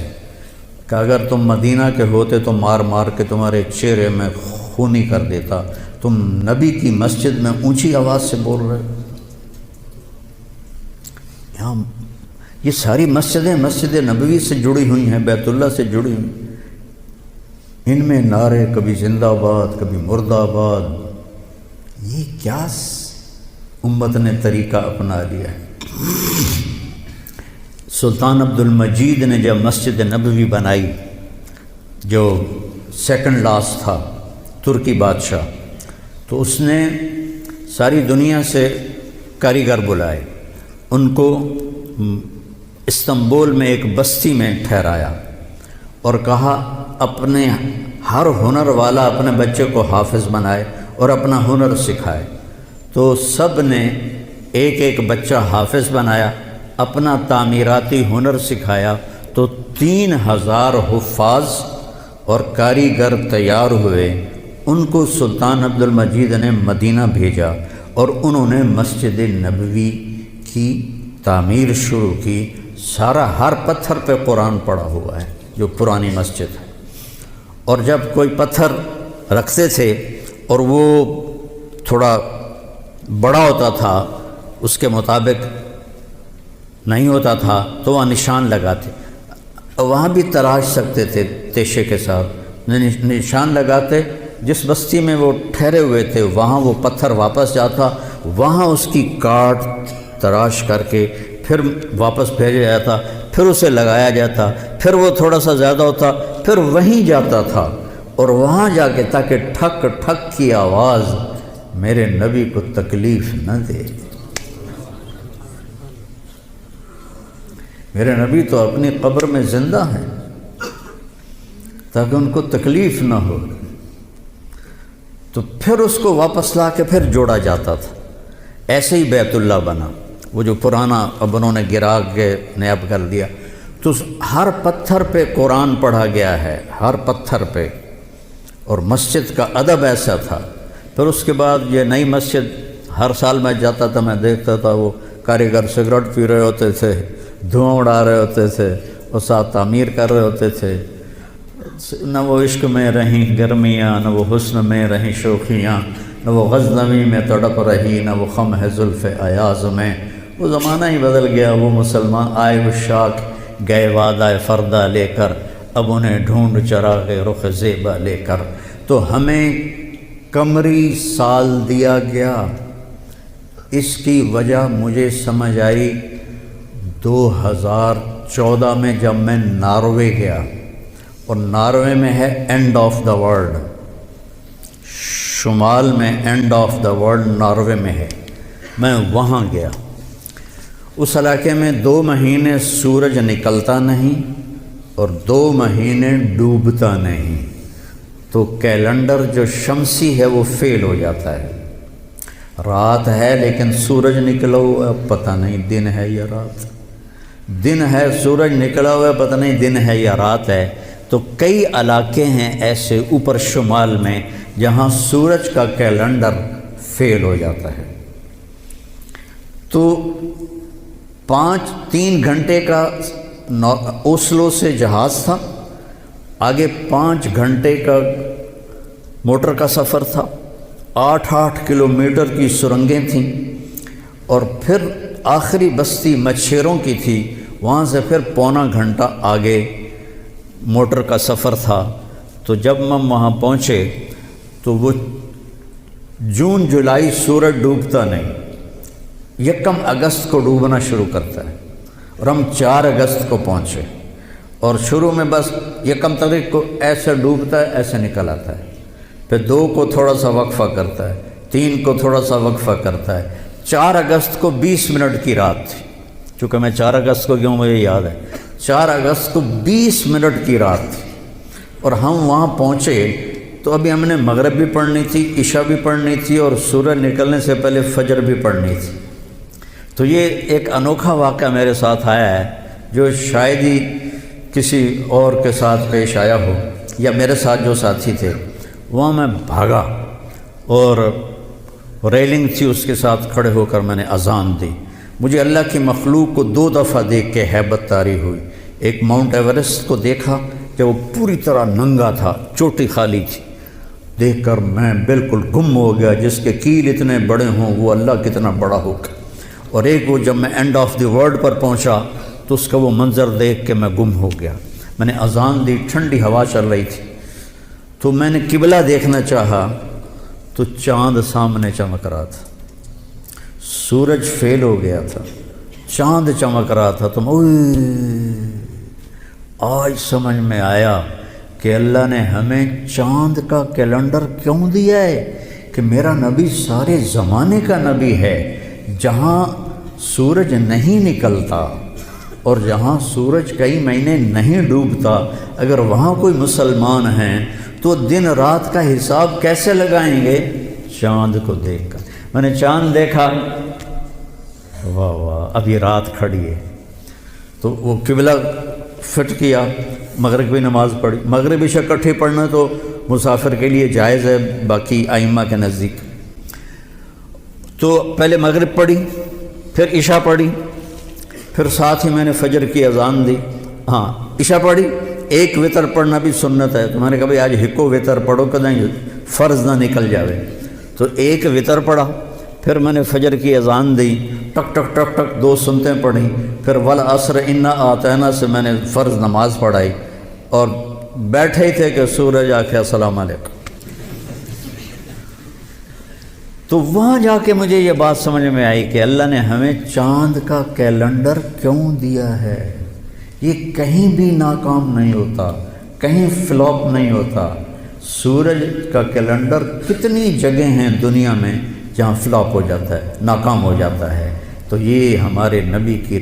کہ اگر تم مدینہ کے ہوتے تو مار مار کے تمہارے چہرے میں خونی کر دیتا، تم نبی کی مسجد میں اونچی آواز سے بول رہے ہو. یہاں یہ ساری مسجدیں مسجد نبوی سے جڑی ہوئی ہیں، بیت اللہ سے جڑی ہوئی. ان میں نعرے کبھی زندہ باد کبھی مردہ باد. یہ کیا امت نے طریقہ اپنا لیا ہے. سلطان عبد المجید نے جب مسجد نبوی بنائی، جو سیکنڈ لاسٹ تھا ترکی بادشاہ، تو اس نے ساری دنیا سے کاریگر بلائے. ان کو استنبول میں ایک بستی میں ٹھہرایا اور کہا اپنے ہر ہنر والا اپنے بچے کو حافظ بنائے اور اپنا ہنر سکھائے. تو سب نے ایک ایک بچہ حافظ بنایا، اپنا تعمیراتی ہنر سکھایا. تو 3000 حفاظ اور کاریگر تیار ہوئے. ان کو سلطان عبد المجید نے مدینہ بھیجا اور انہوں نے مسجد نبوی کی تعمیر شروع کی. سارا ہر پتھر پہ قرآن پڑا ہوا ہے جو پرانی مسجد ہے. اور جب کوئی پتھر رکھتے تھے اور وہ تھوڑا بڑا ہوتا تھا، اس کے مطابق نہیں ہوتا تھا، تو وہاں نشان لگاتے. وہاں بھی تراش سکتے تھے تیشے کے ساتھ، نشان لگاتے. جس بستی میں وہ ٹھہرے ہوئے تھے وہاں وہ پتھر واپس جاتا، وہاں اس کی کاٹ تراش کر کے پھر واپس بھیجا جاتا، پھر اسے لگایا جاتا، پھر وہ تھوڑا سا زیادہ ہوتا، پھر وہیں جاتا تھا اور وہاں جا کے تاکہ ٹھک ٹھک کی آواز میرے نبی کو تکلیف نہ دے. میرے نبی تو اپنی قبر میں زندہ ہیں تاکہ ان کو تکلیف نہ ہو. تو پھر اس کو واپس لا کے پھر جوڑا جاتا تھا. ایسے ہی بیت اللہ بنا، وہ جو پرانا اب انہوں نے گرا کے نیاب کر دیا. تو ہر پتھر پہ قرآن پڑھا گیا ہے، ہر پتھر پہ. اور مسجد کا ادب ایسا تھا. پھر اس کے بعد یہ نئی مسجد، ہر سال میں جاتا تھا، میں دیکھتا تھا وہ کاریگر سگریٹ پی رہے ہوتے تھے، دھواں اڑا رہے ہوتے تھے اور ساتھ تعمیر کر رہے ہوتے تھے. نہ وہ عشق میں رہیں گرمیاں، نہ وہ حسن میں رہیں شوخیاں، نہ وہ غزنوی میں تڑپ رہی، نہ وہ خم ہے زلف ایاز میں. وہ زمانہ ہی بدل گیا. وہ مسلمان آئے وہ شاک گئے وعدہ فردہ لے کر، اب انہیں ڈھونڈ چراغ رخ زیبا لے کر. تو ہمیں قمری سال دیا گیا۔ اس کی وجہ مجھے سمجھ آئی 2014 میں جب میں ناروے گیا، اور ناروے میں ہے اینڈ آف دا ورلڈ، شمال میں and of the world Norway میں ہے۔ میں وہاں گیا، اس علاقے میں 2 مہینے سورج نکلتا نہیں اور 2 مہینے ڈوبتا نہیں، تو کیلنڈر جو شمسی ہے وہ فیل ہو جاتا ہے۔ رات ہے لیکن سورج نکلا ہوا پتہ نہیں دن ہے یا رات، دن ہے سورج نکلا ہوا پتہ نہیں دن ہے یا رات ہے۔ تو کئی علاقے ہیں ایسے اوپر شمال میں جہاں سورج کا کیلنڈر فیل ہو جاتا ہے۔ تو 3 گھنٹے کا اوسلو سے جہاز تھا، آگے 5 گھنٹے کا موٹر کا سفر تھا، 8 کلومیٹر کی سرنگیں تھیں، اور پھر آخری بستی مچھیروں کی تھی، وہاں سے پھر پونا گھنٹہ آگے موٹر کا سفر تھا۔ تو جب ہم وہاں پہنچے تو وہ جون جولائی سورج ڈوبتا نہیں، 1 اگست کو ڈوبنا شروع کرتا ہے، اور ہم 4 اگست کو پہنچے، اور شروع میں بس 1 تاریخ کو ایسے ڈوبتا ہے ایسے نکل آتا ہے، پھر 2 کو تھوڑا سا وقفہ کرتا ہے، 3 کو تھوڑا سا وقفہ کرتا ہے۔ 4 اگست کو 20 منٹ کی رات تھی، چونکہ میں 4 اگست کو کیوں مجھے یاد ہے، 4 اگست کو 20 منٹ کی رات تھی، اور ہم وہاں پہنچے تو ابھی ہم نے مغرب بھی پڑھنی تھی، عشاء بھی پڑھنی تھی، اور سورج نکلنے سے پہلے فجر بھی پڑھنی تھی۔ تو یہ ایک انوکھا واقعہ میرے ساتھ آیا ہے جو شاید ہی کسی اور کے ساتھ پیش آیا ہو، یا میرے ساتھ جو ساتھی تھے وہاں میں بھاگا، اور ریلنگ تھی اس کے ساتھ کھڑے ہو کر میں نے اذان دی۔ مجھے اللہ کی مخلوق کو 2 دفعہ دیکھ کے ہیبت طاری ہوئی۔ ایک ماؤنٹ ایورسٹ کو دیکھا کہ وہ پوری طرح ننگا تھا، چوٹی خالی تھی، دیکھ کر میں بالکل گم ہو گیا، جس کے کیل اتنے بڑے ہوں وہ اللہ کتنا بڑا ہوگا۔ اور ایک وہ جب میں اینڈ آف دی ورلڈ پر پہنچا تو اس کا وہ منظر دیکھ کے میں گم ہو گیا۔ میں نے اذان دی، ٹھنڈی ہوا چل رہی تھی، تو میں نے قبلہ دیکھنا چاہا تو چاند سامنے چمک رہا تھا، سورج فیل ہو گیا تھا، چاند چمک رہا تھا۔ تو آج سمجھ میں آیا کہ اللہ نے ہمیں چاند کا کیلنڈر کیوں دیا ہے، کہ میرا نبی سارے زمانے کا نبی ہے۔ جہاں سورج نہیں نکلتا اور جہاں سورج کئی مہینے نہیں ڈوبتا، اگر وہاں کوئی مسلمان ہیں تو دن رات کا حساب کیسے لگائیں گے؟ چاند کو دیکھ کر۔ میں نے چاند دیکھا، واہ واہ اب یہ رات کھڑی ہے، تو وہ قبلہ فٹ کیا، مغرب کی نماز پڑھی۔ مغرب عشاء اکٹھے پڑھنا تو مسافر کے لیے جائز ہے باقی ائمہ کے نزدیک۔ تو پہلے مغرب پڑھی، پھر عشاء پڑھی، پھر ساتھ ہی میں نے فجر کی اذان دی۔ ہاں عشاء پڑھی، ایک وتر پڑھنا بھی سنت ہے، تو میں نے کہا بھائی آج ہکو وتر پڑھو کدیں فرض نہ نکل جاوے، تو ایک وتر پڑھا۔ پھر میں نے فجر کی اذان دی، ٹک ٹک ٹک ٹک 2 سنتیں پڑھیں، پھر والعصر انا اعطینا سے میں نے فرض نماز پڑھائی، اور بیٹھے ہی تھے کہ سورج آ کے السلام علیکم۔ تو وہاں جا کے مجھے یہ بات سمجھ میں آئی کہ اللہ نے ہمیں چاند کا کیلنڈر کیوں دیا ہے۔ یہ کہیں بھی ناکام نہیں ہوتا، کہیں فلاپ نہیں ہوتا۔ سورج کا کیلنڈر کتنی جگہ ہیں دنیا میں جہاں فلاپ ہو جاتا ہے، ناکام ہو جاتا ہے۔ تو یہ ہمارے نبی کی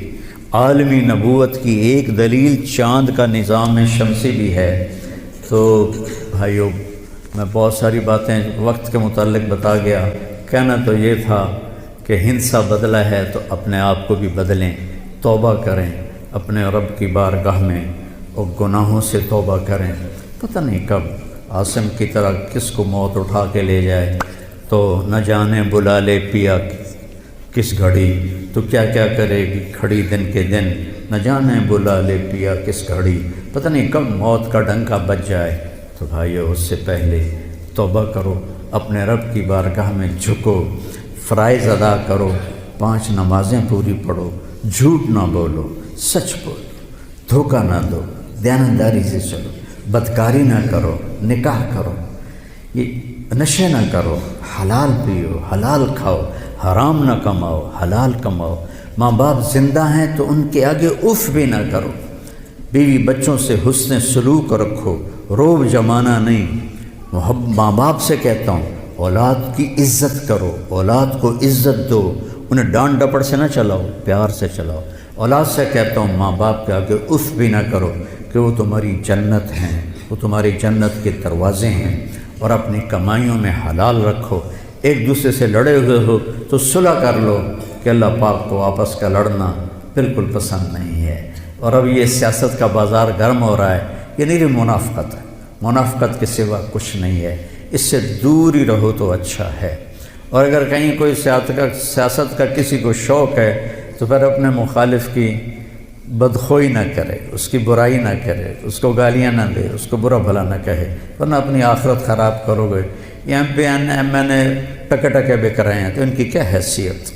عالمی نبوت کی ایک دلیل چاند کا نظام شمسی بھی ہے۔ تو بھائیو، میں بہت ساری باتیں وقت کے متعلق بتا گیا، کہنا تو یہ تھا کہ ہندسہ بدلا ہے تو اپنے آپ کو بھی بدلیں، توبہ کریں اپنے رب کی بارگاہ میں، اور گناہوں سے توبہ کریں۔ پتہ نہیں کب عاصم کی طرح کس کو موت اٹھا کے لے جائے، تو نہ جانے بلا لے پیا کس گھڑی، تو کیا کیا کرے گی کھڑی دن کے دن، نہ جانے بلا لے پیا کس گھڑی، پتہ نہیں کب موت کا ڈنکا بج جائے۔ تو بھائیو، اس سے پہلے توبہ کرو، اپنے رب کی بارگاہ میں جھکو، فرائض ادا کرو، 5 نمازیں پوری پڑھو، جھوٹ نہ بولو، سچ بولو، دھوکہ نہ دو، دیانتداری سے چلو، بدکاری نہ کرو، نکاح کرو۔ یہ نشے نہ کرو، حلال پیو، حلال کھاؤ، حرام نہ کماؤ، حلال کماؤ۔ ماں باپ زندہ ہیں تو ان کے آگے اف بھی نہ کرو۔ بیوی بچوں سے حسن سلوک رکھو، روب جمانا نہیں۔ ماں باپ سے کہتا ہوں اولاد کی عزت کرو، اولاد کو عزت دو، انہیں ڈانٹ ڈپٹ سے نہ چلاؤ، پیار سے چلاؤ۔ اولاد سے کہتا ہوں ماں باپ کے آگے اف بھی نہ کرو کہ وہ تمہاری جنت ہیں، وہ تمہاری جنت کے دروازے ہیں، اور اپنی کمائیوں میں حلال رکھو۔ ایک دوسرے سے لڑے ہوئے ہو تو صلح کر لو، کہ اللہ پاک کو آپس کا لڑنا بالکل پسند نہیں ہے۔ اور اب یہ سیاست کا بازار گرم ہو رہا ہے، یہ نہیں منافقت ہے، منافقت کے سوا کچھ نہیں ہے، اس سے دور ہی رہو تو اچھا ہے۔ اور اگر کہیں کوئی سیاست کا کسی کو شوق ہے تو پھر اپنے مخالف کی بدخوئی نہ کرے، اس کی برائی نہ کرے، اس کو گالیاں نہ دے، اس کو برا بھلا نہ کہے، ورنہ اپنی آخرت خراب کرو گے۔ یہ میں نے ٹکے بک رہے ہیں تو ان کی کیا حیثیت؟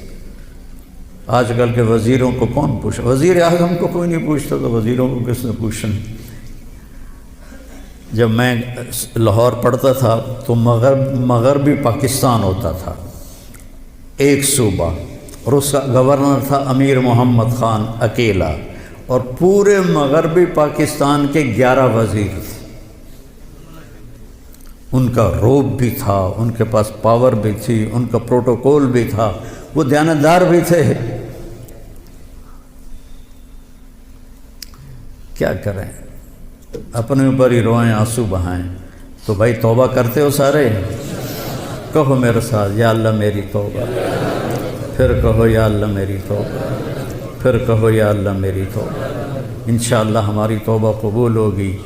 آج کل کے وزیروں کو کون پوچھا؟ وزیر اعظم کو کوئی نہیں پوچھتا تو وزیروں کو کس نے پوچھنا؟ جب میں لاہور پڑھتا تھا تو مغربی پاکستان ہوتا تھا، ایک صوبہ، اور اس کا گورنر تھا امیر محمد خان اکیلا، اور پورے مغربی پاکستان کے 11 وزیر تھے۔ ان کا روب بھی تھا، ان کے پاس پاور بھی تھی، ان کا پروٹوکول بھی تھا، وہ دیانتدار بھی تھے۔ کیا کریں، اپنے اوپر ہی روئیں، آنسو بہائیں۔ تو بھائی توبہ کرتے ہو سارے؟ کہو میرے ساتھ، یا اللہ میری توبہ۔ پھر کہو یا اللہ میری توبہ، پھر کہو یا اللہ میری توبہ۔ انشاءاللہ ہماری توبہ قبول ہوگی۔